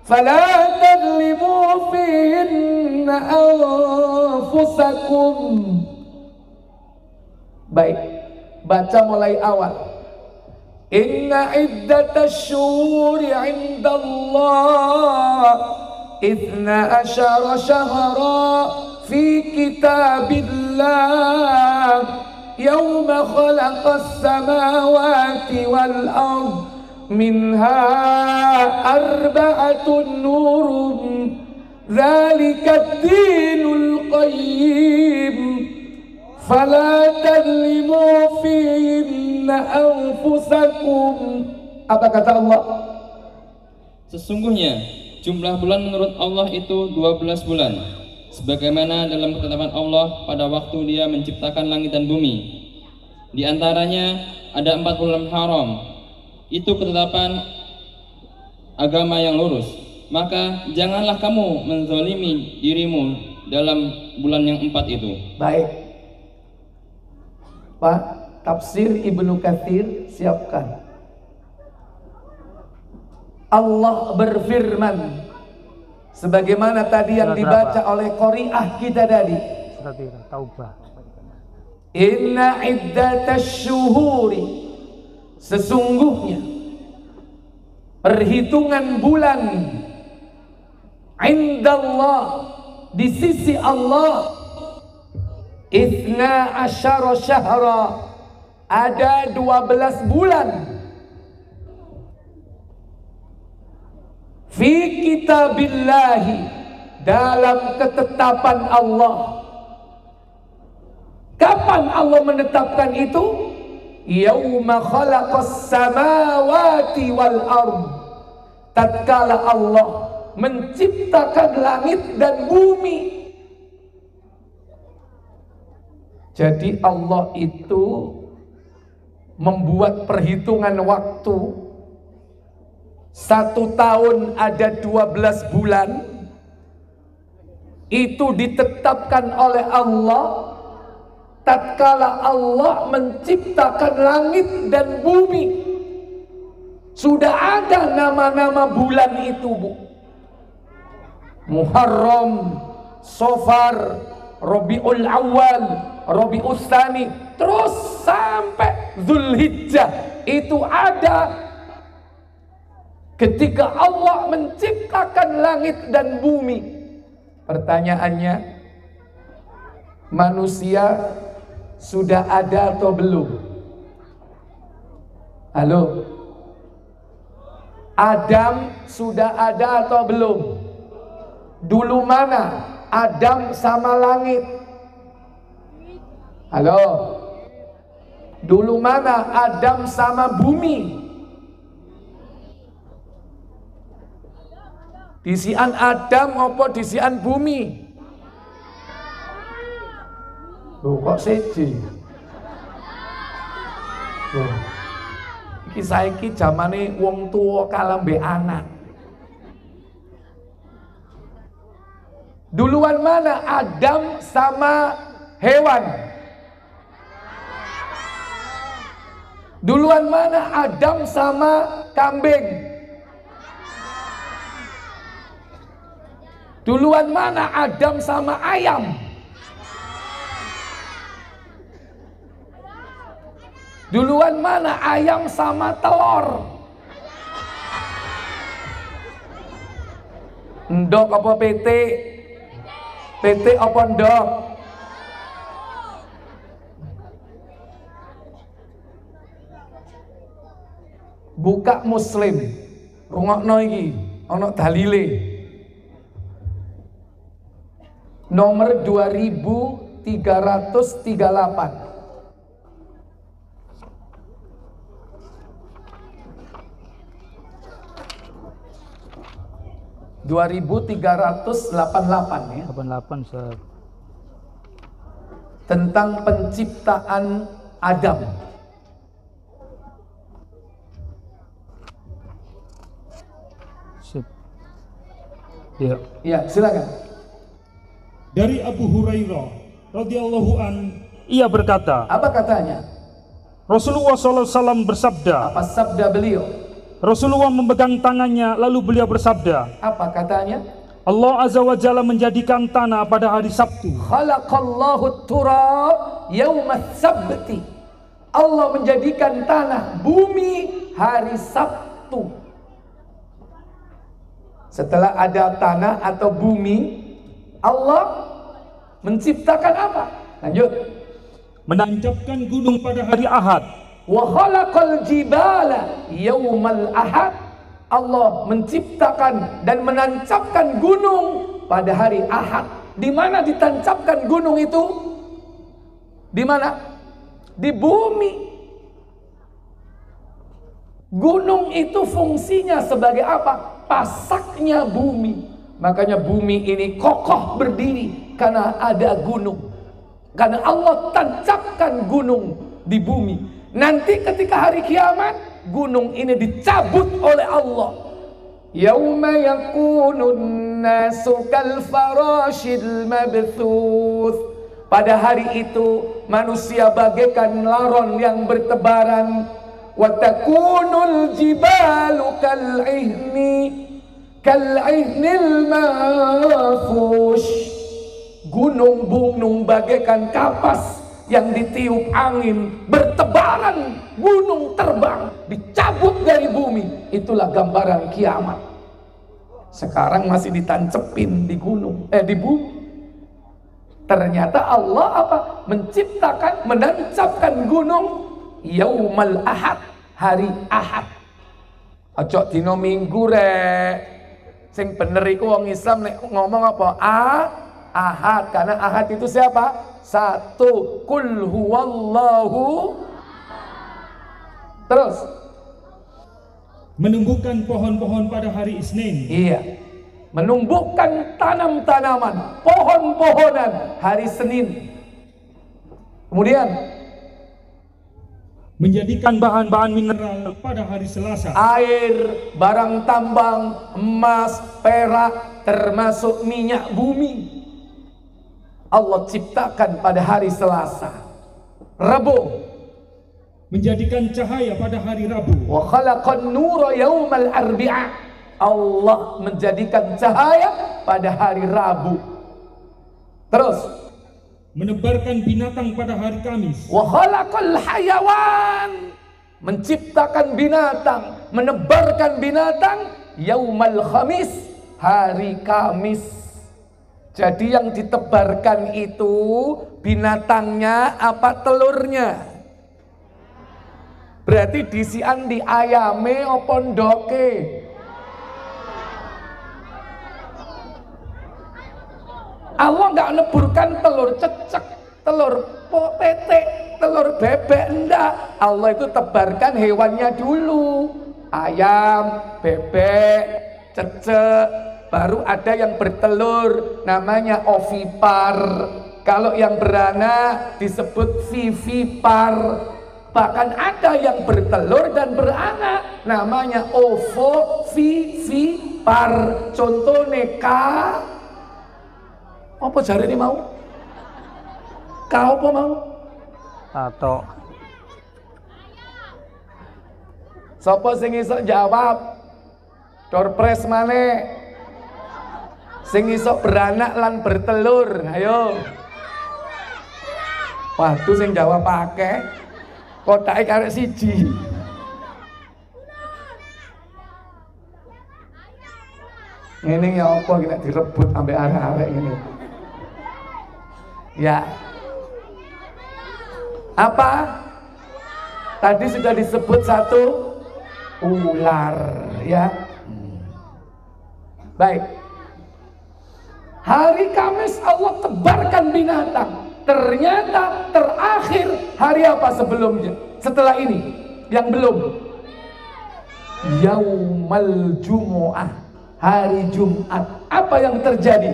[SPEAKER 2] falan tadlimu fihin anfusakum." Baik, baca mulai awal. Inna iddatash syuhuri 'indallah 12 syahra fi kitabillah yawma khalaqas samawati wal ard minha arba'atun hurum dzalikad dinul qayyim fala tadlimu fihinna anfusakum. Apa kata Allah?
[SPEAKER 1] Sesungguhnya jumlah bulan menurut Allah itu 12 bulan, sebagaimana dalam ketetapan Allah pada waktu Dia menciptakan langit dan bumi. Di antaranya ada 4 bulan haram. Itu ketetapan agama yang lurus. Maka janganlah kamu menzalimi dirimu dalam bulan yang 4 itu.
[SPEAKER 2] Baik, Pak, tafsir Ibnu Katsir siapkan. Allah berfirman sebagaimana tadi yang dibaca oleh qari'ah kita tadi.
[SPEAKER 3] Taubah.
[SPEAKER 2] Inna iddatash syuhuri, sesungguhnya perhitungan bulan indallah, di sisi Allah, 12 syahra, ada 12 bulan, fi kitabillahi, dalam ketetapan Allah. Kapan Allah menetapkan itu? Yauma khalaqas samawati wal ard, tatkala Allah menciptakan langit dan bumi. Jadi Allah itu membuat perhitungan waktu. 1 tahun ada 12 bulan. Itu ditetapkan oleh Allah tatkala Allah menciptakan langit dan bumi. Sudah ada nama-nama bulan itu, Bu. Muharram, Safar, Rabiul Awal, Rabiul Tsani, terus sampai Dzulhijjah. Itu ada ketika Allah menciptakan langit dan bumi. Pertanyaannya, manusia sudah ada atau belum? Halo? Adam sudah ada atau belum? Dulu mana Adam sama langit? Halo? Dulu mana Adam sama bumi? Disian Adam apa disian bumi? Loh, kok seji? Loh, iki saiki zamane wong tua kalah mbek anak. Duluan mana Adam sama hewan? Duluan mana Adam sama kambing? Duluan mana Adam sama ayam? Duluan mana ayam sama telur? Ndok apa PT? PT apa ndok? Buka Muslim, rungokno iki ana dalile. Nomor 2338. (2388) ya.
[SPEAKER 3] 88 Ustaz.
[SPEAKER 2] Tentang penciptaan Adam.
[SPEAKER 3] Sip. Ya.
[SPEAKER 2] Ya, silakan.
[SPEAKER 4] Dari Abu Hurairah radhiyallahu an,
[SPEAKER 3] Ia berkata,
[SPEAKER 2] Apa katanya?
[SPEAKER 3] Rasulullah SAW bersabda,
[SPEAKER 2] Apa sabda beliau?
[SPEAKER 3] Rasulullah memegang tangannya lalu beliau bersabda,
[SPEAKER 2] Apa katanya?
[SPEAKER 3] Allah Azza wa Jalla menjadikan tanah pada hari Sabtu.
[SPEAKER 2] Khalaqallahu turab yaumas sabti. Allah menjadikan tanah bumi hari Sabtu. Setelah ada tanah atau bumi, Allah menciptakan apa? Lanjut.
[SPEAKER 3] Menancapkan gunung pada hari Ahad.
[SPEAKER 2] Wa khalaqal jibala yaumal ahad. Allah menciptakan dan menancapkan gunung pada hari Ahad. Di mana ditancapkan gunung itu? Di mana? Di bumi. Gunung itu fungsinya sebagai apa? Pasaknya bumi. Makanya bumi ini kokoh berdiri karena ada gunung. Karena Allah tancapkan gunung di bumi. Nanti ketika hari kiamat, gunung ini dicabut oleh Allah. Yauma yakunun nasu kal farashil mabthuth. Pada hari itu manusia bagaikan laron yang bertebaran. Wa takunul jibalu kal'ihnil manfush. Gunung-gunung bagaikan kapas yang ditiup angin, bertebaran, gunung terbang, dicabut dari bumi. Itulah gambaran kiamat. Sekarang masih ditancepin di gunung, di bumi. Ternyata Allah apa? Menciptakan, menancapkan gunung yaumal ahad, hari Ahad. Ojo dino Minggu rek. Sing bener iku wong Islam nek ngomong apa? Ahad, karena Ahad itu siapa? Satu. Kul huwallahu. Terus
[SPEAKER 4] menumbuhkan pohon-pohon pada hari Isnin.
[SPEAKER 2] iya, menumbuhkan tanam-tanaman, pohon-pohonan hari Senin. Kemudian
[SPEAKER 4] menjadikan bahan-bahan mineral pada hari Selasa.
[SPEAKER 2] air, barang tambang, emas, perak, termasuk minyak bumi, Allah ciptakan pada hari Selasa. Rabu,
[SPEAKER 4] menjadikan cahaya pada hari Rabu.
[SPEAKER 2] wa khalaqan nura yaumal arbi'a. Allah menjadikan cahaya pada hari Rabu. Terus
[SPEAKER 4] menebarkan binatang pada hari Kamis.
[SPEAKER 2] wa khalaqal hayawan. Menciptakan binatang, menebarkan binatang yaumal khamis, hari Kamis. Jadi yang ditebarkan itu binatangnya apa telurnya? Berarti disian di ayame apa ndoke? Allah nggak neburkan telur cecek, telur petek, telur bebek, enggak. Allah itu tebarkan hewannya dulu. Ayam, bebek, cecek. Baru ada yang bertelur, namanya ovipar. Kalau yang beranak disebut vivipar. Bahkan ada yang bertelur dan beranak, namanya ovovivipar. Contohnya apa jari ini mau? Kau apa mau?
[SPEAKER 3] Atau
[SPEAKER 2] Sapa sing iso jawab? Dorpres maneh. Sing iso beranak lan bertelur, ayo. Waduh sing jawab akeh. Kotake karek siji. Ngene ya apa iki nek direbut ambek arek-arek ngene. Ya. Apa? Tadi sudah disebut satu ular, ya. Baik. Hari Kamis Allah tebarkan binatang. Ternyata terakhir hari apa sebelumnya? Setelah ini yang belum. Yaumal Jumu'ah, hari Jumat. Apa yang terjadi?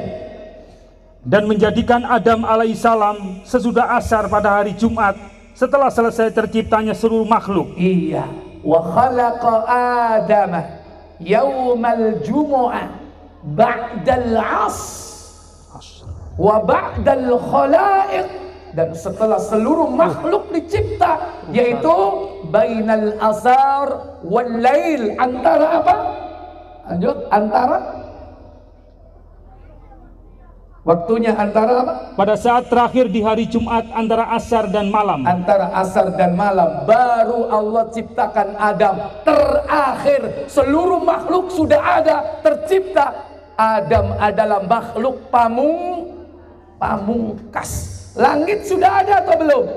[SPEAKER 3] Dan menjadikan Adam alaihissalam sesudah asar pada hari Jumat, setelah selesai terciptanya seluruh makhluk.
[SPEAKER 2] Iya. Wa khalaqa Adama yaumal Jumu'ah ba'dal 'asr wa ba'dal khalaiq, dan setelah seluruh makhluk dicipta, yaitu bainal asar wal lail, antara apa? Lanjut, antara waktunya antara apa?
[SPEAKER 3] Pada saat terakhir di hari Jumat antara asar dan malam.
[SPEAKER 2] Antara asar dan malam baru Allah ciptakan Adam. Terakhir seluruh makhluk sudah ada tercipta. Adam adalah makhluk pamungkas. Langit sudah ada atau belum?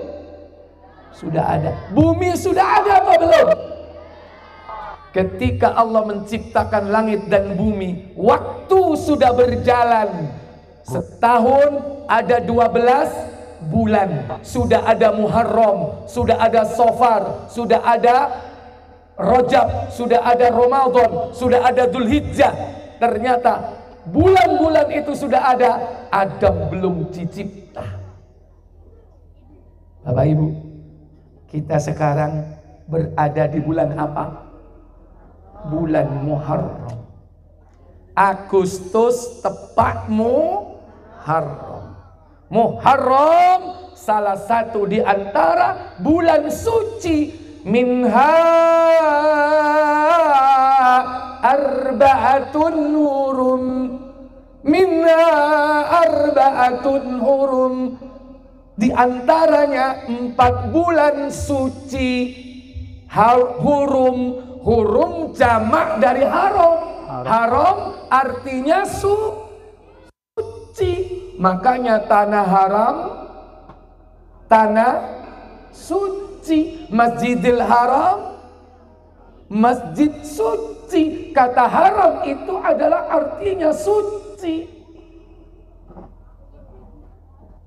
[SPEAKER 2] Sudah ada. Bumi sudah ada atau belum? Ketika Allah menciptakan langit dan bumi, waktu sudah berjalan. Setahun ada 12 bulan. Sudah ada Muharram, sudah ada Safar, sudah ada Rajab, sudah ada Ramadan, sudah ada Dzulhijjah. Ternyata bulan-bulan itu sudah ada, Adam belum dicipta. Bapak Ibu, kita sekarang berada di bulan apa? Bulan Muharram. Agustus tepat Muharram. Muharram salah satu di antara bulan suci. Minha arba'atun hurum. Minha arba'atun hurum. Di antaranya 4 bulan suci. Hurum. Hurum jamak dari haram. Haram artinya suci. Makanya tanah haram, tanah suci. Masjidil Haram, masjid suci. Kata haram itu adalah artinya suci.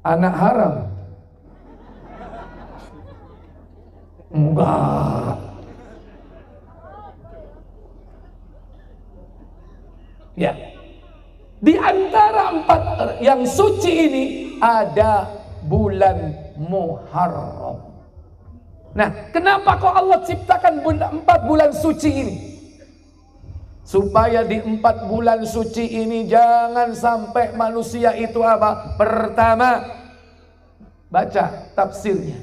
[SPEAKER 2] Anak haram? Enggak. Ya. Di antara 4 yang suci ini ada bulan Muharram. Nah, kenapa kok Allah ciptakan 4 bulan suci ini? Supaya di 4 bulan suci ini jangan sampai manusia itu apa? Pertama, baca tafsirnya.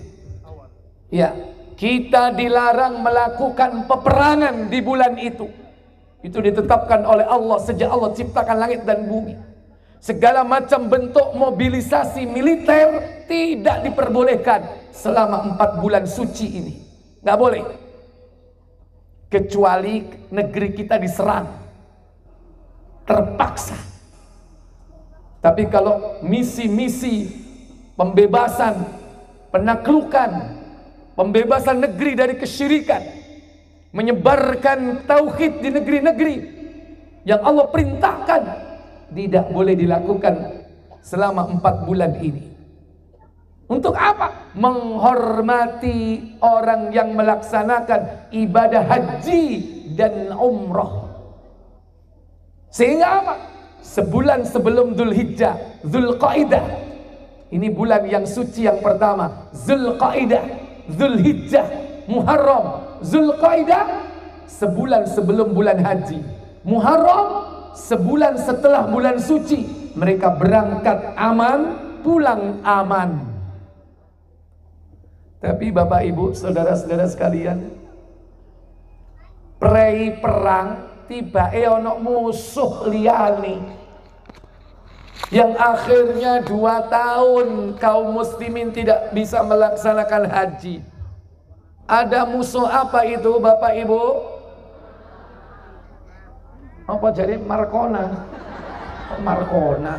[SPEAKER 2] Ya, kita dilarang melakukan peperangan di bulan itu. Itu ditetapkan oleh Allah sejak Allah ciptakan langit dan bumi. Segala macam bentuk mobilisasi militer tidak diperbolehkan selama 4 bulan suci ini. Nggak boleh. Kecuali negeri kita diserang. Terpaksa. Tapi kalau misi-misi pembebasan, penaklukan, pembebasan negeri dari kesyirikan, menyebarkan tauhid di negeri-negeri yang Allah perintahkan, tidak boleh dilakukan selama 4 bulan ini. Untuk apa? Menghormati orang yang melaksanakan ibadah haji dan umrah. Sehingga apa? Sebulan sebelum Dzulhijjah, Dzulqaidah. Ini bulan yang suci yang pertama. Dzulqaidah, Dzulhijjah, Muharram, Dzulqaidah sebulan sebelum bulan haji. Muharram sebulan setelah bulan suci. Mereka berangkat aman, pulang aman. Tapi Bapak Ibu, saudara-saudara sekalian, prei perang tiba ono musuh liyane yang akhirnya 2 tahun kaum muslimin tidak bisa melaksanakan haji. Ada musuh apa itu Bapak Ibu? Apa jadi Markona? Markona.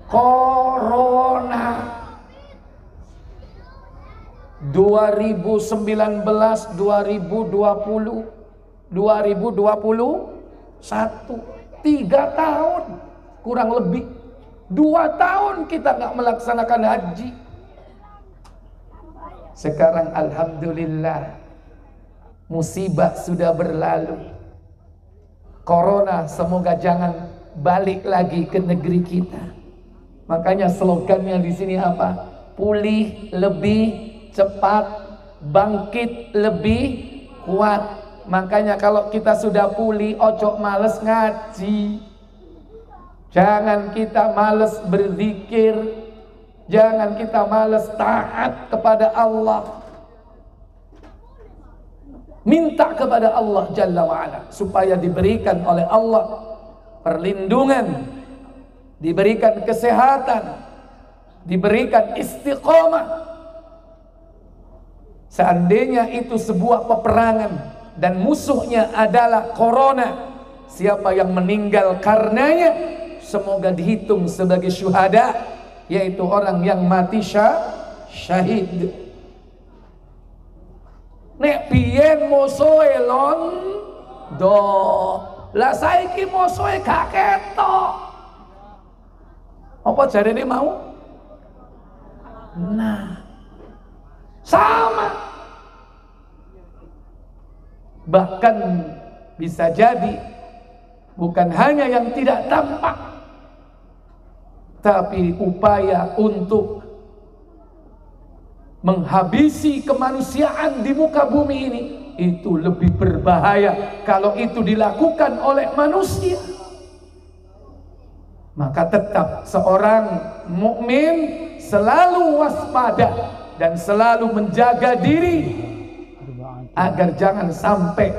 [SPEAKER 2] Corona. 2019, 2020, 2021, 3 tahun kurang lebih. 2 tahun kita nggak melaksanakan haji. Sekarang alhamdulillah musibah sudah berlalu. Corona semoga jangan balik lagi ke negeri kita. Makanya slogannya di sini apa? Pulih lebih cepat, bangkit lebih kuat. Makanya kalau kita sudah pulih, ojo males ngaji. Jangan kita males berzikir. Jangan kita males taat kepada Allah. Minta kepada Allah Jalla wa'ala supaya diberikan oleh Allah perlindungan, diberikan kesehatan, diberikan istiqomah. Seandainya itu sebuah peperangan dan musuhnya adalah corona, siapa yang meninggal karenanya semoga dihitung sebagai syuhada, yaitu orang yang mati syahid. Nek biyen musuhe londo, lah saiki musuhe gak ketok. Apa jarene mau? Nah, sama. Bahkan bisa jadi bukan hanya yang tidak tampak, tapi upaya untuk menghabisi kemanusiaan di muka bumi ini itu lebih berbahaya kalau itu dilakukan oleh manusia. Maka tetap seorang mukmin selalu waspada dan selalu menjaga diri agar jangan sampai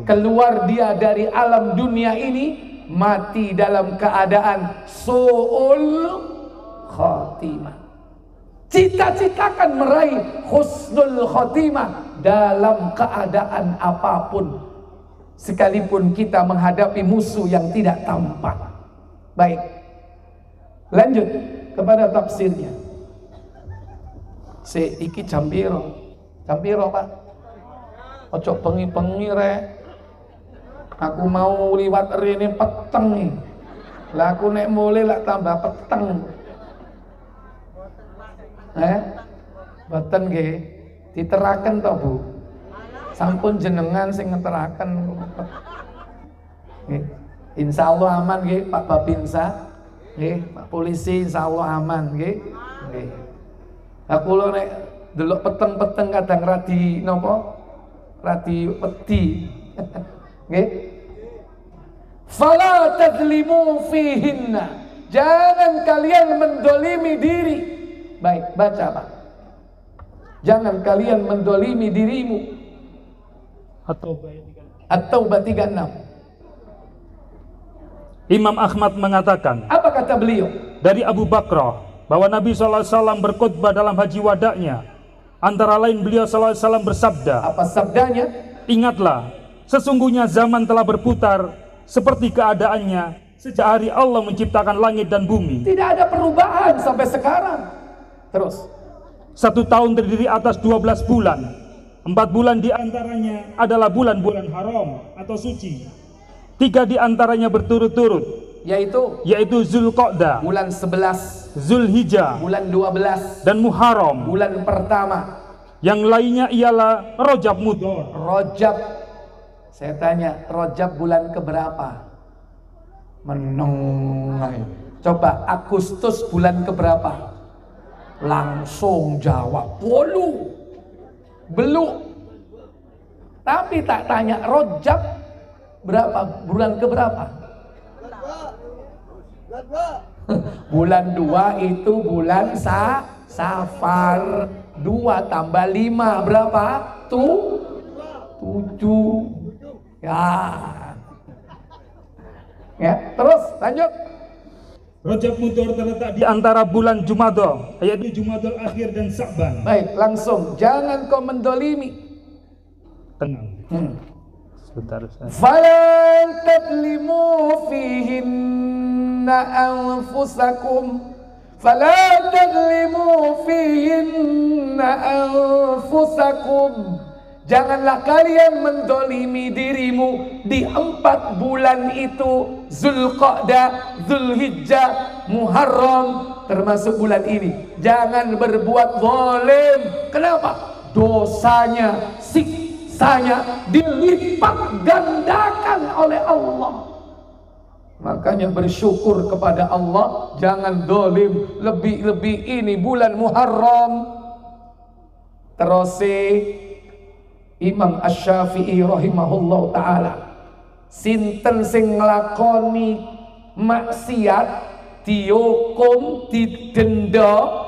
[SPEAKER 2] keluar dia dari alam dunia ini mati dalam keadaan su'ul khatimah. Cita-citakan meraih husnul khatimah dalam keadaan apapun, sekalipun kita menghadapi musuh yang tidak tampak. Baik, lanjut kepada tafsirnya. Iki jam piro Pak? Ojo pengi-pengi rek. Aku mau liwat rene peteng nih. Lah aku nek mulai lah tambah peteng. Boten nggih. Diteraken to, Bu. Sampun jenengan sing ngeteraken. Nggih. Insyaallah aman nggih Pak Babinsa. Nggih, Pak Polisi insyaallah aman nggih. Nggih. Lah kula nek delok peteng-peteng kadang radi napa? Radi wedi. Nggih. Fala tadzlimu fihinna. Jangan kalian mendolimi diri. Baik, baca Pak. Jangan kalian mendolimi dirimu. At-Taubah 36.
[SPEAKER 3] Imam Ahmad mengatakan,
[SPEAKER 2] apa kata beliau?
[SPEAKER 3] Dari Abu Bakrah bahwa Nabi SAW berkhutbah dalam haji wadaknya. Antara lain beliau SAW bersabda,
[SPEAKER 2] apa sabdanya?
[SPEAKER 3] Ingatlah, sesungguhnya zaman telah berputar seperti keadaannya sejak hari Allah menciptakan langit dan bumi.
[SPEAKER 2] Tidak ada perubahan sampai sekarang. Terus,
[SPEAKER 3] 1 tahun terdiri atas 12 bulan. 4 bulan diantaranya adalah bulan-bulan haram atau suci. 3 diantaranya berturut-turut, yaitu Zulqa'dah,
[SPEAKER 2] bulan 11,
[SPEAKER 3] Zulhijjah,
[SPEAKER 2] bulan 12,
[SPEAKER 3] dan Muharram,
[SPEAKER 2] bulan pertama.
[SPEAKER 3] Yang lainnya ialah Rajab Mudhar.
[SPEAKER 2] Rajab, saya tanya, Rajab bulan keberapa? Meneng. Coba Agustus bulan keberapa? Langsung jawab, bolu, belum. Tapi tak tanya Rajab berapa, bulan keberapa? Bulan 2 itu bulan Safar. 2 tambah 5 berapa? 7. Ya, terus lanjut.
[SPEAKER 4] Rajab Mudhar terletak di antara bulan Jumadha, yaitu Jumadal Akhir dan Sa'ban.
[SPEAKER 2] Baik, langsung. Jangan kau mendolimi.
[SPEAKER 3] Tenang. Sebentar.
[SPEAKER 2] Falan tadlimu fihinna anfusakum. Falan tadlimu fihinna anfusakum. Janganlah kalian mendolimi dirimu di 4 bulan itu, Zulqa'dah, Zulhijjah, Muharram, termasuk bulan ini. Jangan berbuat zalim. Kenapa? Dosanya, siksanya dilipat gandakan oleh Allah. Makanya bersyukur kepada Allah, jangan zalim. Lebih-lebih ini bulan Muharram. Terus Imam Asy-Syafi'i rahimahullah ta'ala, sinten sing nglakoni maksiat dihukum didenda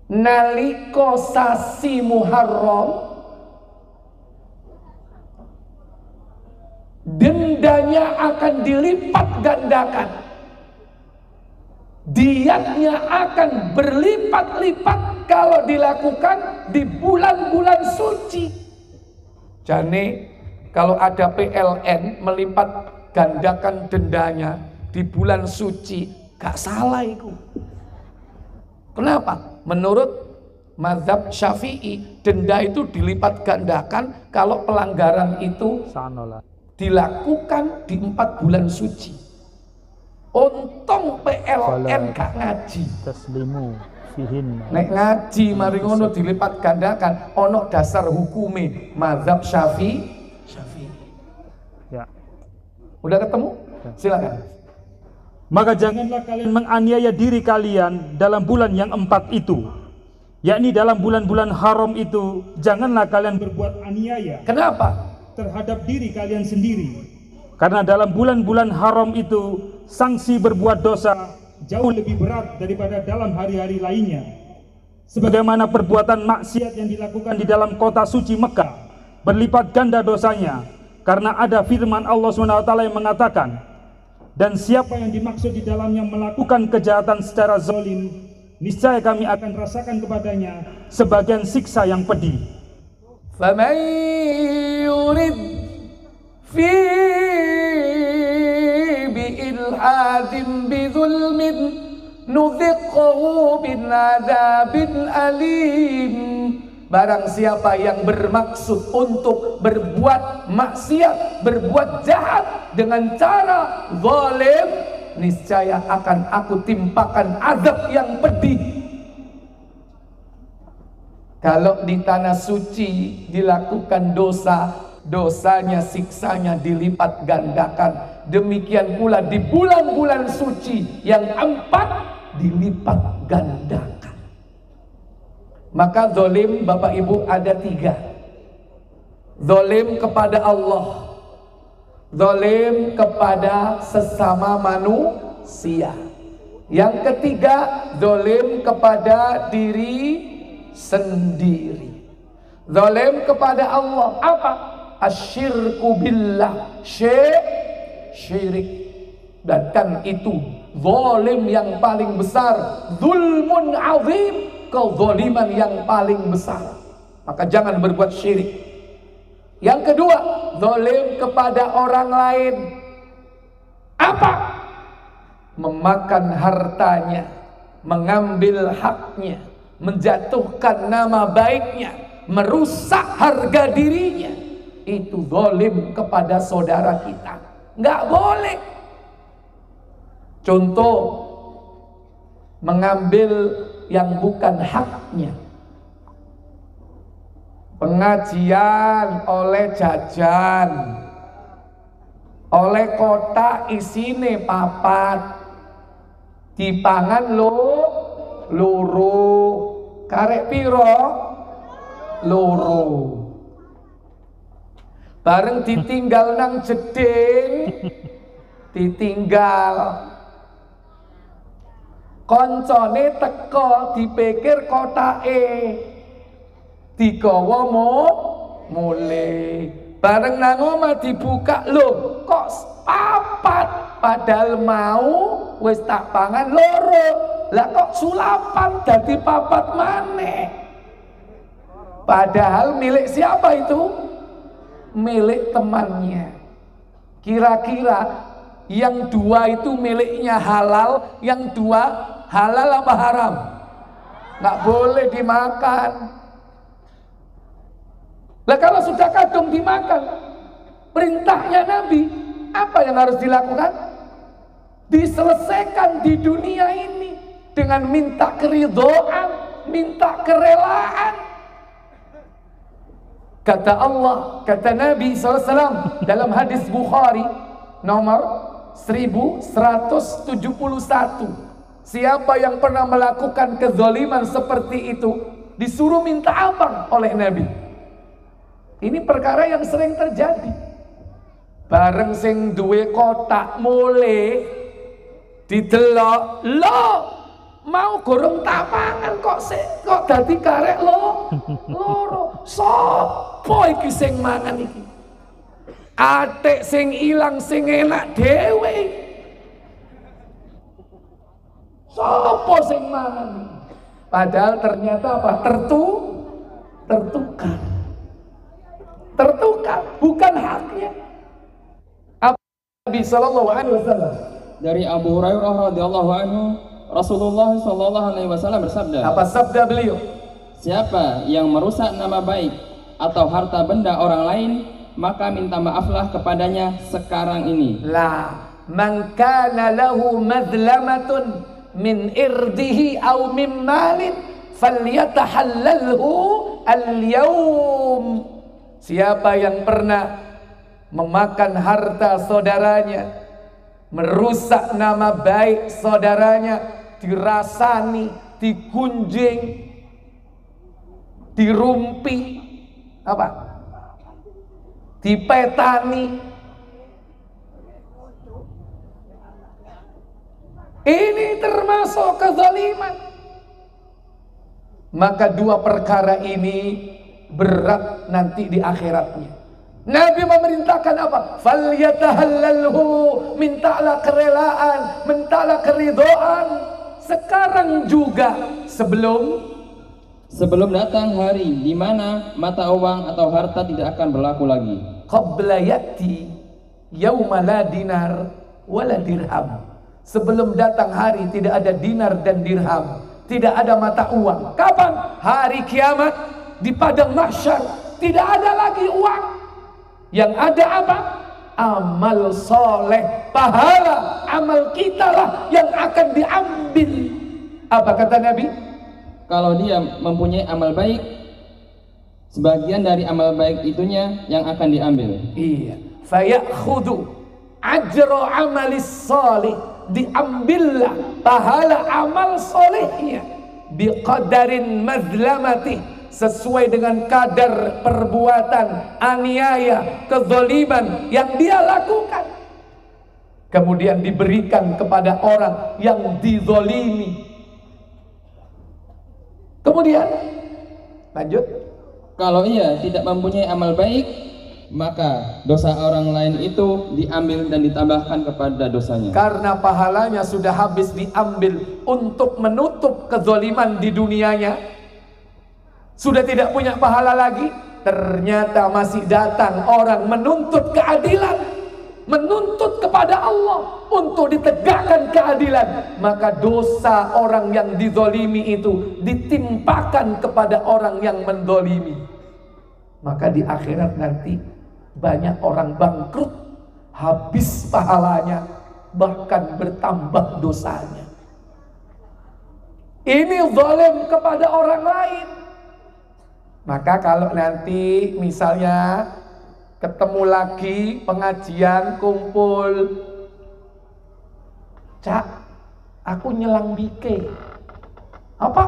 [SPEAKER 2] nalika sasi Muharram, dendanya akan dilipat gandakan, diatnya akan berlipat-lipat kalau dilakukan di bulan-bulan suci. Jane kalau ada PLN melipat gandakan dendanya di bulan suci, gak salah itu. Kenapa? Menurut mazhab Syafi'i, denda itu dilipat gandakan kalau pelanggaran itu dilakukan di 4 bulan suci. Untung PLN gak ngaji. Nek ngaji mari ngono dilipat gandakan, ono dasar hukume mazhab Syafi'i.
[SPEAKER 3] Ya.
[SPEAKER 2] Udah ketemu? Silakan.
[SPEAKER 3] Maka janganlah kalian menganiaya diri kalian dalam bulan yang 4 itu, yakni dalam bulan-bulan haram itu. Janganlah kalian berbuat aniaya.
[SPEAKER 2] Kenapa?
[SPEAKER 4] Terhadap diri kalian sendiri.
[SPEAKER 3] Karena dalam bulan-bulan haram itu sanksi berbuat dosa
[SPEAKER 4] jauh lebih berat daripada dalam hari-hari lainnya.
[SPEAKER 3] Sebagaimana perbuatan maksiat yang dilakukan di dalam kota suci Mekah berlipat ganda dosanya, karena ada firman Allah SWT yang mengatakan, dan siapa yang dimaksud di dalamnya melakukan kejahatan secara zalim, niscaya kami akan rasakan kepadanya sebagian siksa yang pedih.
[SPEAKER 2] Faman yurid fi bi'ilhadin bizulmin nudhiqhu bin adzabin alim. Barang siapa yang bermaksud untuk berbuat maksiat, berbuat jahat dengan cara zalim, niscaya akan aku timpakan azab yang pedih. Kalau di tanah suci dilakukan dosa, dosanya, siksanya dilipat gandakan. Demikian pula di bulan-bulan suci yang 4 dilipat gandakan. Maka zalim Bapak Ibu ada 3. Zalim kepada Allah, zalim kepada sesama manusia. Yang ketiga, zalim kepada diri sendiri. Zalim kepada Allah apa? Asyirku billah, syirik. Dan itu zalim yang paling besar, zulmun azim, kezaliman yang paling besar. Maka jangan berbuat syirik. Yang kedua, zalim kepada orang lain. Apa? Memakan hartanya, mengambil haknya, menjatuhkan nama baiknya, merusak harga dirinya. Itu zalim kepada saudara kita. Nggak boleh. Contoh, mengambil yang bukan haknya. Pengajian oleh jajan, oleh kotak isine papat, dipangan loro, karek piro loro. Bareng ditinggal nang jeding, ditinggal. Koncone teko dipikir kotake digawa mulih. Bareng nang omah dibuka, loh kok papat, padahal mau wis tak pangan loro. Lah kok sulapan dadi papat maneh. Padahal milik siapa itu? Milik temannya. Kira-kira yang dua itu miliknya halal, yang dua halal apa haram? Nggak boleh dimakan. Lah kalau sudah kadung dimakan, perintahnya Nabi, apa yang harus dilakukan? Diselesaikan di dunia ini dengan minta keridhaan, minta kerelaan. Kata Allah, kata Nabi SAW dalam hadis Bukhari nomor 1171, siapa yang pernah melakukan kezaliman seperti itu disuruh minta apa oleh Nabi? Ini perkara yang sering terjadi. Bareng sing duwe kotak mule didelok, lo mau gorong tak pangan kok dadi karek lo loro. Sopo iki sing mangan iki? Atik sing ilang sing enak dhewe. Sopo sing mangan? Padahal ternyata apa? Tertukar, bukan haknya. Nabi sallallahu alaihi wasallam
[SPEAKER 1] dari Abu Hurairah radhiyallahu anhu, Rasulullah sallallahu alaihi wasallam bersabda.
[SPEAKER 2] Apa sabda beliau?
[SPEAKER 1] Siapa yang merusak nama baik atau harta benda orang lain, maka minta maaflah kepadanya sekarang ini.
[SPEAKER 2] La man kana lahu madlamatun min irdihi aw min malin falyatahallalhu al-yawm. Siapa yang pernah memakan harta saudaranya, merusak nama baik saudaranya, dirasani, digunjing, dirumpi, apa? Dipetani. Ini termasuk kezaliman. Maka dua perkara ini berat nanti di akhiratnya. Nabi memerintahkan apa? Falyatahallalhu, mintalah kerelaan, mintalah keridhaan sekarang juga sebelum
[SPEAKER 1] datang hari di mana mata uang atau harta tidak akan berlaku lagi.
[SPEAKER 2] Qabla yati yauma la dinar wala dirham. Sebelum datang hari tidak ada dinar dan dirham, tidak ada mata uang. Kapan? Hari kiamat di padang mahsyar tidak ada lagi uang. Yang ada apa? Amal soleh, pahala amal kita lah yang akan diambil. Apa kata Nabi?
[SPEAKER 1] Kalau dia mempunyai amal baik, sebagian dari amal baik itunya yang akan diambil.
[SPEAKER 2] Iya. Fayakhudhu ajra amalis soleh, diambillah pahala amal solehnya biqadarin mazlamati, sesuai dengan kadar perbuatan aniaya, kezaliman yang dia lakukan, kemudian diberikan kepada orang yang dizalimi. Kemudian lanjut,
[SPEAKER 1] kalau ia tidak mempunyai amal baik, maka dosa orang lain itu diambil dan ditambahkan kepada dosanya.
[SPEAKER 2] Karena pahalanya sudah habis diambil untuk menutup kezaliman di dunianya, sudah tidak punya pahala lagi. Ternyata masih datang orang menuntut keadilan, menuntut kepada Allah untuk ditegakkan keadilan. Maka dosa orang yang dizalimi itu ditimpakan kepada orang yang menzalimi. Maka di akhirat nanti banyak orang bangkrut, habis pahalanya, bahkan bertambah dosanya. Ini zalim kepada orang lain. Maka kalau nanti misalnya ketemu lagi pengajian kumpul, Cak, aku nyelang bike. Apa?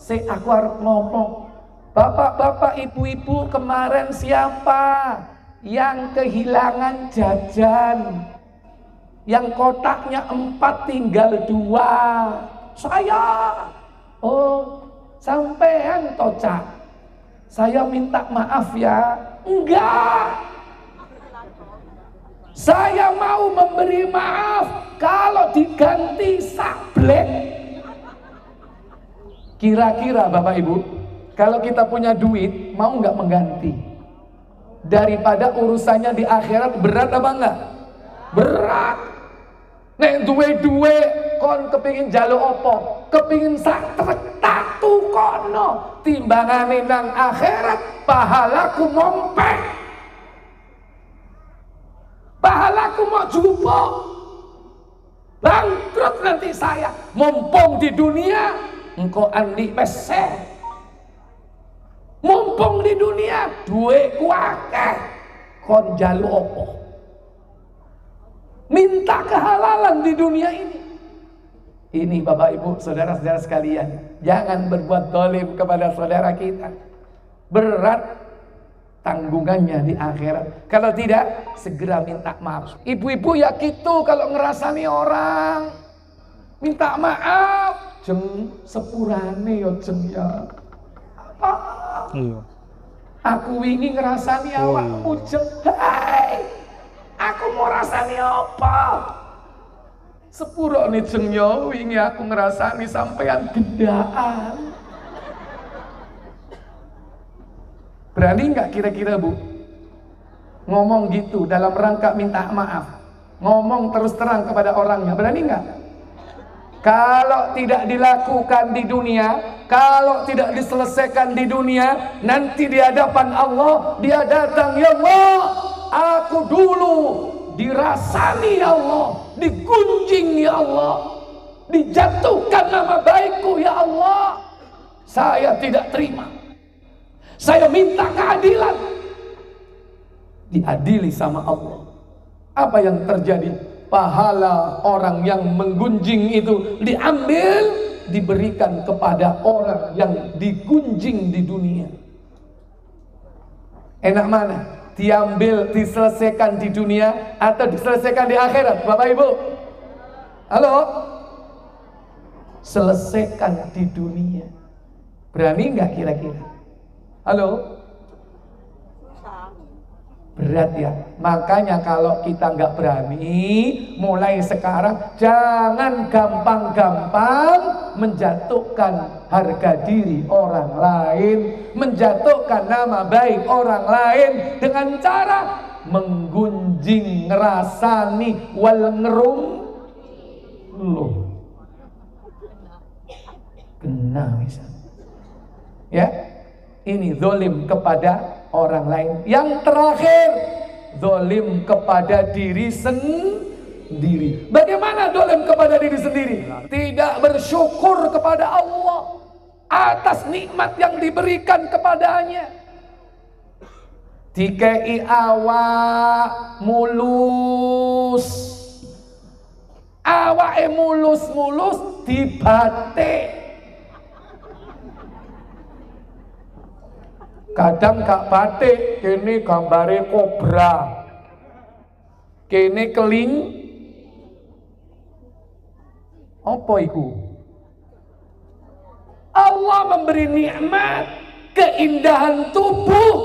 [SPEAKER 2] Aku harus ngomong. Bapak-bapak, ibu-ibu, kemarin siapa yang kehilangan jajan? Yang kotaknya 4 tinggal 2. Saya. Oh, sampean toh, Cak. Saya minta maaf ya, Enggak. Saya mau memberi maaf kalau diganti sablek. Kira-kira Bapak Ibu, kalau kita punya duit, mau nggak mengganti? Daripada urusannya di akhirat berat apa enggak? Berat. Nek duwe-duwe kon kepingin jaluk opo? Kepingin sak tatu kono. Timbangane nang akhirat pahalaku mompek. Pahalaku mau jupuk. Bangkrut nanti saya. Mumpung di dunia engkau andi pesek. Mumpung di dunia duitku akeh. Kon jaluk opo? Minta kehalalan di dunia ini. Ini Bapak Ibu, saudara-saudara sekalian, jangan berbuat dolim kepada saudara kita. Berat tanggungannya di akhirat. Kalau tidak, segera minta maaf. Ibu-ibu ya gitu kalau ngerasani orang. Minta maaf. Jeng sepurane ya jeng ya. Apa?
[SPEAKER 3] Iya.
[SPEAKER 2] Aku wingi ngerasani awakmu jeng. Hai. Aku mau rasani apa? Sepuro nih jeng yo, wingi aku ngerasani sampean gendaan. Berani nggak kira-kira Bu? Ngomong gitu dalam rangka minta maaf. Ngomong terus terang kepada orangnya, berani nggak? Kalau tidak dilakukan di dunia, kalau tidak diselesaikan di dunia, nanti di hadapan Allah dia datang, ya Allah, aku dulu dirasani ya Allah, digunjing ya Allah, dijatuhkan nama baikku ya Allah. Saya tidak terima. Saya minta keadilan. Diadili sama Allah. Apa yang terjadi? Pahala orang yang menggunjing itu diambil, diberikan kepada orang yang digunjing di dunia. Enak mana? Diambil, diselesaikan di dunia atau diselesaikan di akhirat, Bapak Ibu? Halo? Selesaikan di dunia. Berani nggak kira-kira? Halo? Berat ya. Makanya kalau kita nggak berani, mulai sekarang jangan gampang-gampang menjatuhkan harga diri orang lain, menjatuhkan nama baik orang lain dengan cara menggunjing, ngerasani, wal ngerum loh. Kena misalnya. Ya, ini zalim kepada orang lain. Yang terakhir, zalim kepada diri sendiri. Bagaimana zalim kepada diri sendiri? Tidak bersyukur kepada Allah atas nikmat yang diberikan kepadanya. Dikei awak mulus, awake mulus-mulus dibatik. Kadang gak batik, kene gambare kobra, kene keling, apa iku? Allah memberi nikmat, keindahan tubuh,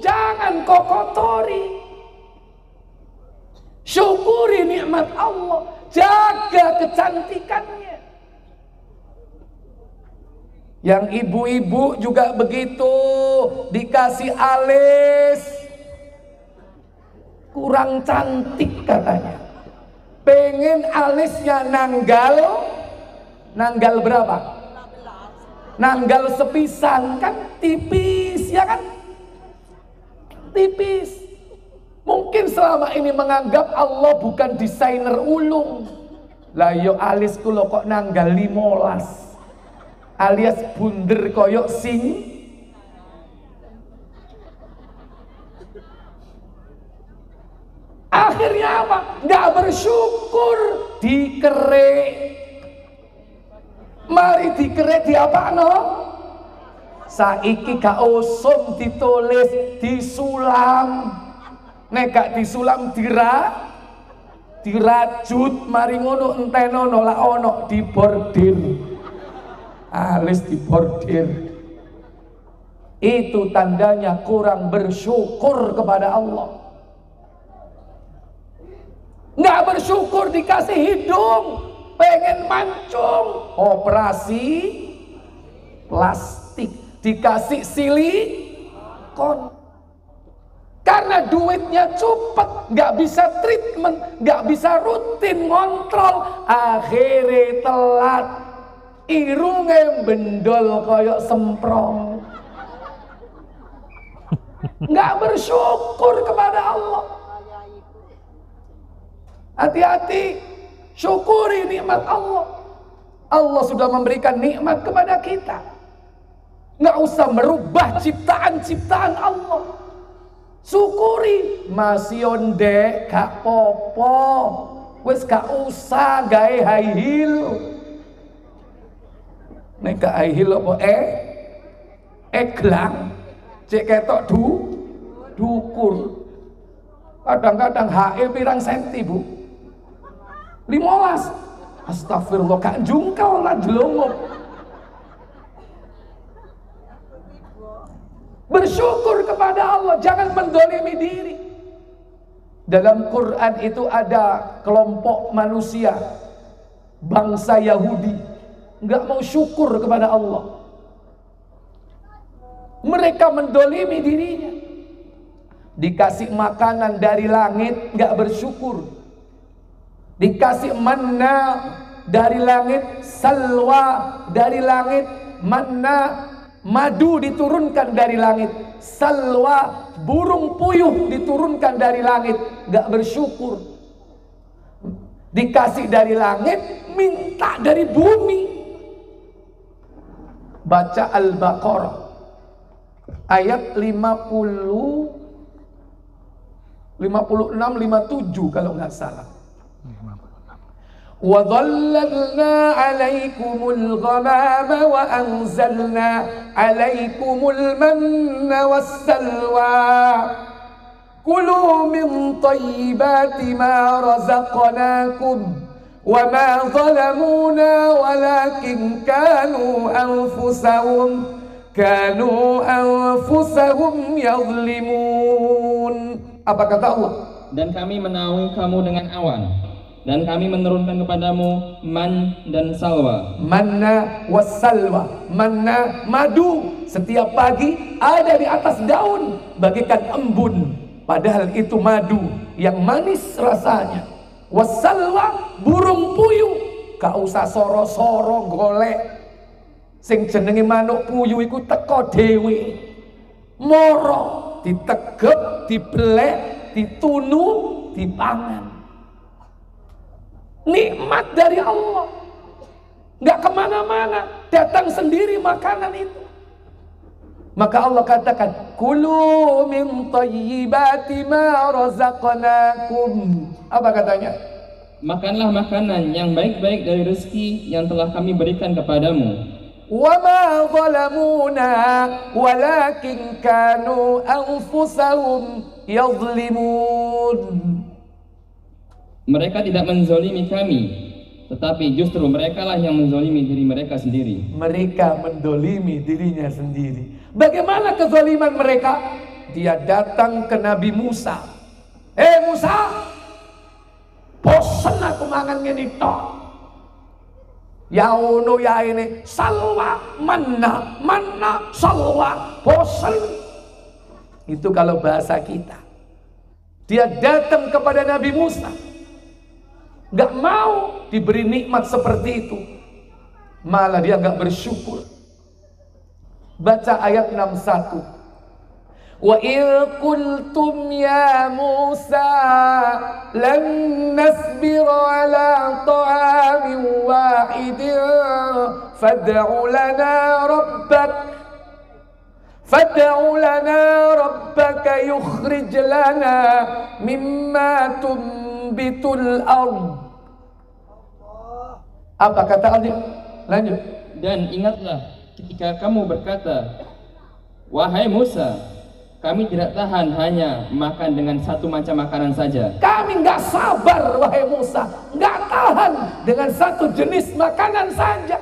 [SPEAKER 2] jangan kau kotori. Syukuri nikmat Allah, jaga kecantikannya. Yang ibu-ibu juga begitu, dikasih alis kurang cantik katanya. Pengen alisnya nanggal berapa? Nanggal sepisan, kan tipis ya kan? Tipis. Mungkin selama ini menganggap Allah bukan desainer ulung. Lah yo alisku lo kok nanggal 15. Alias bunder koyok sing. Akhirnya apa? Nggak bersyukur, dikere. Mari dikere di apa no? Saiki gak usum ditulis, disulam. Nek gak disulam dirajut, mari ngono enteno nolak ono dibordir. Alis dibordir. Itu tandanya kurang bersyukur kepada Allah. Nggak bersyukur dikasih hidung, pengen mancung, operasi plastik, dikasih silikon. Karena duitnya cepet, nggak bisa treatment, nggak bisa rutin ngontrol, akhirnya telat, irungnya bendol koyok semprong. Nggak bersyukur kepada Allah. Hati-hati, syukuri nikmat Allah. Allah sudah memberikan nikmat kepada kita. Nggak usah merubah ciptaan-ciptaan Allah. Syukuri, masih ondek, gak popo, wes gak usah gawe high heel. Nek gak high heel apa eglang, cek ketok dukur. Kadang-kadang HE pirang senti, Bu? 15. Astagfirullah, gak jungkel lah jelunguk. Bersyukur kepada Allah, jangan mendolimi diri. Dalam Quran itu ada kelompok manusia, bangsa Yahudi, nggak mau syukur kepada Allah. Mereka mendolimi dirinya. Dikasih makanan dari langit, nggak bersyukur. Dikasih manna dari langit, salwa dari langit, manna, madu diturunkan dari langit, salwa, burung puyuh diturunkan dari langit, nggak bersyukur. Dikasih dari langit, minta dari bumi. Baca Al-Baqarah ayat 56, 57 kalau nggak salah. وَظَلَّلْنَا عَلَيْكُمُ الْغَمَامَ وَأَنزَلْنَا عَلَيْكُمُ الْمَنَّ وَالسَّلْوَىٰ كُلُوا مِنْ طَيِّبَاتِ مَا رَزَقْنَاكُمْ وَمَا ظَلَمُونَا وَلَكِنْ كَانُوا أَنفُسَهُمْ يَظْلِمُونَ. Apa kata Allah?
[SPEAKER 1] Dan kami menaungi kamu dengan awan, dan kami menurunkan kepadamu man dan salwa.
[SPEAKER 2] Manna wassalwa, manna madu, setiap pagi ada di atas daun bagikan embun, padahal itu madu yang manis rasanya. Wassalwa, burung puyuh, gak usah soro-soro golek, sing jenenge manuk puyuh iku teko dhewe, moro ditegep, dibelek, ditunu, dipangan. Nikmat dari Allah, nggak kemana-mana, datang sendiri makanan itu. Maka Allah katakan, kulu min thayyibati ma razaqnakum. Apa katanya?
[SPEAKER 1] Makanlah makanan yang baik-baik dari rezeki yang telah kami berikan kepadamu.
[SPEAKER 2] Wa ma zalamuna walakin kanu anfusahum yadhlimun. Mereka tidak menzolimi kami, tetapi justru merekalah yang menzolimi diri mereka sendiri. Mereka mendolimi dirinya sendiri. Bagaimana kezaliman mereka? Dia datang ke Nabi Musa. Musa, bosan aku mangan ngene tok. Ya ono ya ini, salwa, manna, salwa, bosan. Itu kalau bahasa kita. Dia datang kepada Nabi Musa, gak mau diberi nikmat seperti itu, malah dia gak bersyukur. Baca ayat 61. Wa idh qultum ya Musa lan nasbira ala ta'amin wahidin fad'u lana rabbaka yukhrij lana mimma tumbitul ardh. Apa kata Allah? Lanjut.
[SPEAKER 1] Dan ingatlah ketika kamu berkata, wahai Musa, kami tidak tahan hanya makan dengan satu macam makanan saja.
[SPEAKER 2] Kami nggak sabar, wahai Musa, nggak tahan dengan satu jenis makanan saja.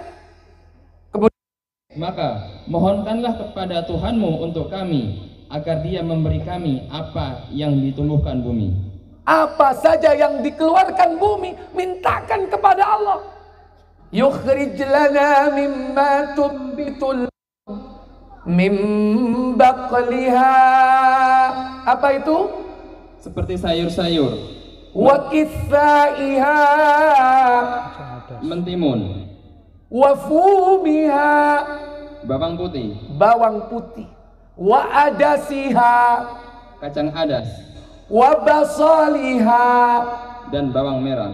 [SPEAKER 2] Kemudian
[SPEAKER 1] Maka mohonkanlah kepada Tuhanmu untuk kami, agar Dia memberi kami apa yang ditumbuhkan bumi.
[SPEAKER 2] Apa saja yang dikeluarkan bumi, mintakan kepada Allah. Yukhrij lana mimma tumbitul min baqliha. Apa itu?
[SPEAKER 1] Seperti sayur-sayur.
[SPEAKER 2] Wa kithaiha,
[SPEAKER 1] mentimun.
[SPEAKER 2] Wa fumiha,
[SPEAKER 1] bawang putih.
[SPEAKER 2] Bawang putih. Wa adasiha,
[SPEAKER 1] kacang adas.
[SPEAKER 2] Wa basaliha,
[SPEAKER 1] dan bawang merah.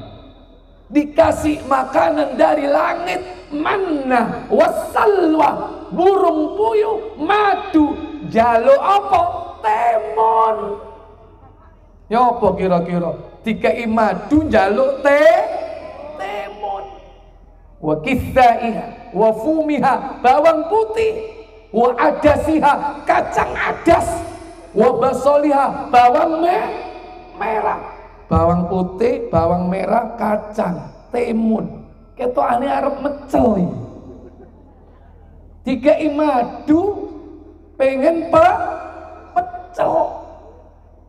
[SPEAKER 2] Dikasih makanan dari langit, manna wassalwa, burung puyuh, madu, jalo apa? Temon. Ya apa kira-kira? Dikai madu jalo temon. Wa kithaiha wa fumiha, bawang putih. Wa adasiha, kacang adas. Wa basaliha, bawang merah. Bawang putih, bawang merah, kacang, timun. Ketokane arep mecel iki. Dikai madu pengen pecel.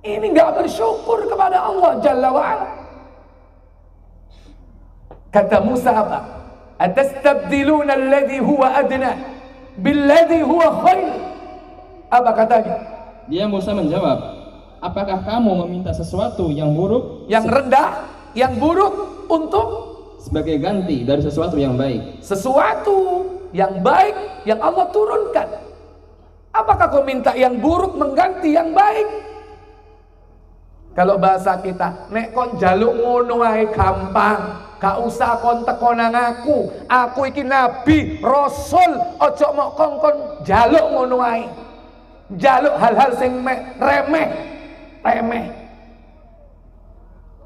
[SPEAKER 2] Ini enggak bersyukur kepada Allah Jalla wa Ala. Kata Musa apa? Atastabdiluna alladhi huwa adna billadhi huwa khair. Apa katanya?
[SPEAKER 1] Dia Musa menjawab, apakah kamu meminta sesuatu yang buruk,
[SPEAKER 2] yang rendah, yang buruk untuk
[SPEAKER 1] sebagai ganti dari sesuatu yang baik?
[SPEAKER 2] Sesuatu yang baik yang Allah turunkan. Apakah kau minta yang buruk mengganti yang baik? Kalau bahasa kita, nek kon jaluk ngono wae gampang, gak usah kon teko nang aku iki nabi, rasul, ojo mok kongkon jaluk ngono wae. Jaluk hal-hal sing remeh.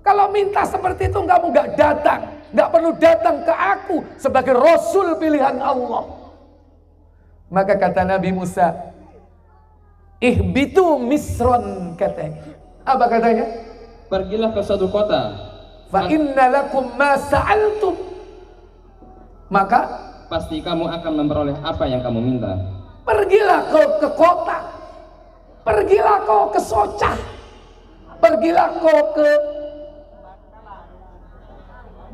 [SPEAKER 2] Kalau minta seperti itu kamu gak datang, gak perlu datang ke aku sebagai rasul pilihan Allah. Maka kata Nabi Musa, ihbitu misron, katanya. Apa katanya?
[SPEAKER 1] Pergilah ke suatu kota.
[SPEAKER 2] Fa inna lakum ma sa'altum. Maka
[SPEAKER 1] pasti kamu akan memperoleh apa yang kamu minta.
[SPEAKER 2] Pergilah kau ke kota. Pergilah kau ke Socah. Pergilah kau ke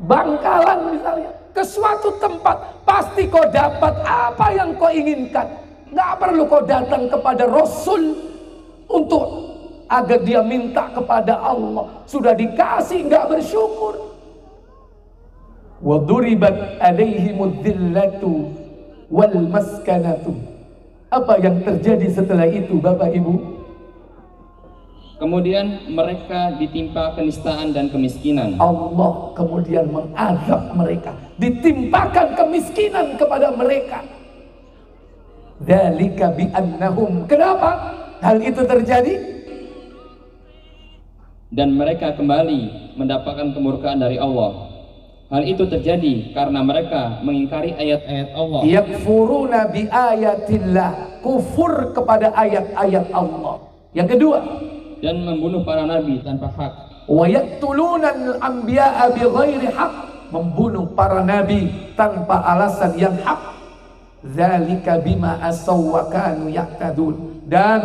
[SPEAKER 2] Bangkalan misalnya, ke suatu tempat, pasti kau dapat apa yang kau inginkan. Nggak perlu kau datang kepada Rasul untuk agar dia minta kepada Allah. Sudah dikasih nggak bersyukur. Wa duribat alaihimud dhillatu wal maskanatu. Apa yang terjadi setelah itu, Bapak Ibu?
[SPEAKER 1] Kemudian mereka ditimpa kenistaan dan kemiskinan.
[SPEAKER 2] Allah kemudian mengazab mereka, ditimpakan kemiskinan kepada mereka. Dzalika bi annahum. Kenapa hal itu terjadi?
[SPEAKER 1] Dan mereka kembali mendapatkan kemurkaan dari Allah. Hal itu terjadi karena mereka mengingkari ayat-ayat Allah.
[SPEAKER 2] Yakfuruna bi ayatillah, kufur kepada ayat-ayat Allah. Yang kedua,
[SPEAKER 1] dan membunuh para nabi tanpa hak.
[SPEAKER 2] Wa yaqtuluna al-anbiya'a bighairi haq, membunuh para nabi tanpa alasan yang hak. Dzalika bima asaw wa kanu ya'tadun. Dan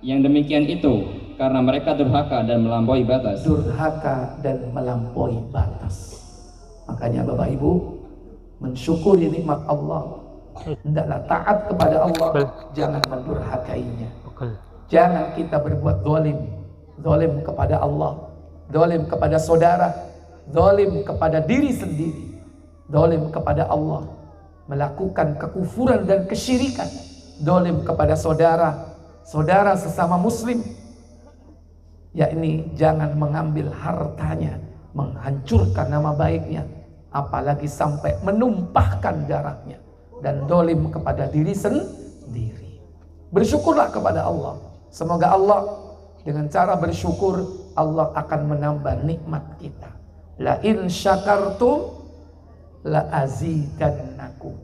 [SPEAKER 1] yang demikian itu karena mereka durhaka dan melampaui batas.
[SPEAKER 2] Durhaka dan melampaui batas. Makanya Bapak Ibu, mensyukuri nikmat Allah, hendaklah taat kepada Allah, jangan mendurhakainya. Jangan kita berbuat zalim kepada Allah, zalim kepada saudara, zalim kepada diri sendiri, zalim kepada Allah, melakukan kekufuran dan kesyirikan, zalim kepada saudara sesama muslim, yakni jangan mengambil hartanya, menghancurkan nama baiknya, apalagi sampai menumpahkan darahnya, dan zalim kepada diri sendiri. Bersyukurlah kepada Allah. Semoga Allah dengan cara bersyukur Allah akan menambah nikmat kita. La in syakartum la azidannakum.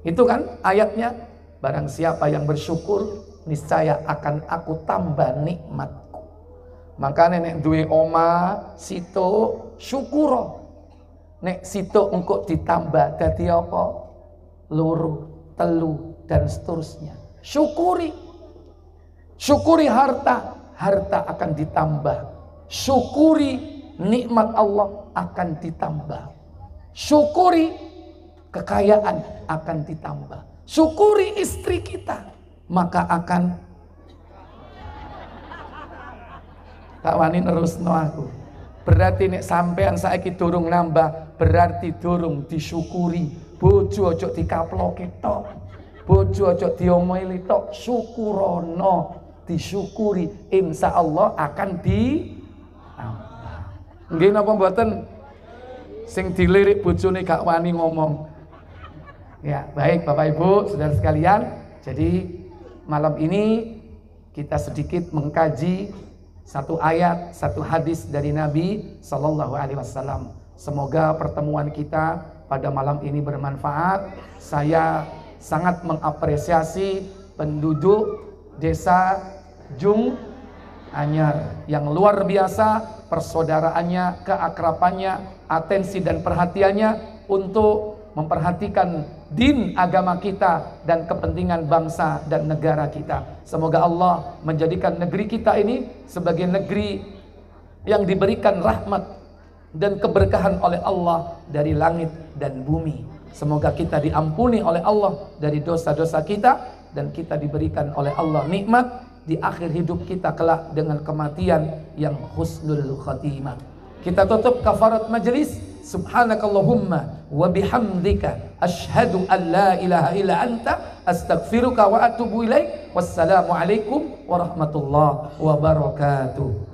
[SPEAKER 2] Itu kan ayatnya. Barang siapa yang bersyukur, niscaya akan aku tambah nikmatku. Maka nek duwe oma sito syukuro. Nek sito engko ditambah dadi apa? Loro. telu, dan seterusnya. Syukuri. Syukuri harta, harta akan ditambah. Syukuri nikmat Allah akan ditambah. Syukuri kekayaan akan ditambah. Syukuri istri kita, maka akan tak wani nerusno aku. Berarti nek sampean saiki durung nambah, berarti durung disyukuri. Bojo aja dikaploke tok. Bojo aja diomeli tok, syukurono, disyukuri. Insyaallah akan ditambah. Nggih napa mboten? Sing dilirik bojone gak wani ngomong. Ya, baik Bapak Ibu, Saudara sekalian. Jadi malam ini kita sedikit mengkaji satu ayat, satu hadis dari Nabi Sallallahu Alaihi Wasallam. Semoga pertemuan kita pada malam ini bermanfaat. Saya sangat mengapresiasi penduduk desa Jung Anyar yang luar biasa persaudaraannya, keakrabannya, atensi dan perhatiannya untuk memperhatikan din agama kita dan kepentingan bangsa dan negara kita. Semoga Allah menjadikan negeri kita ini sebagai negeri yang diberikan rahmat dan keberkahan oleh Allah dari langit dan bumi. Semoga kita diampuni oleh Allah dari dosa-dosa kita dan kita diberikan oleh Allah nikmat di akhir hidup kita kelak dengan kematian yang husnul khatimah. Kita tutup kafarat majelis. Subhanakallahumma wa bihamdika asyhadu an la ilaha illa anta astaghfiruka wa atubu ilaik. Wassalamu alaikum warahmatullahi wabarakatuh.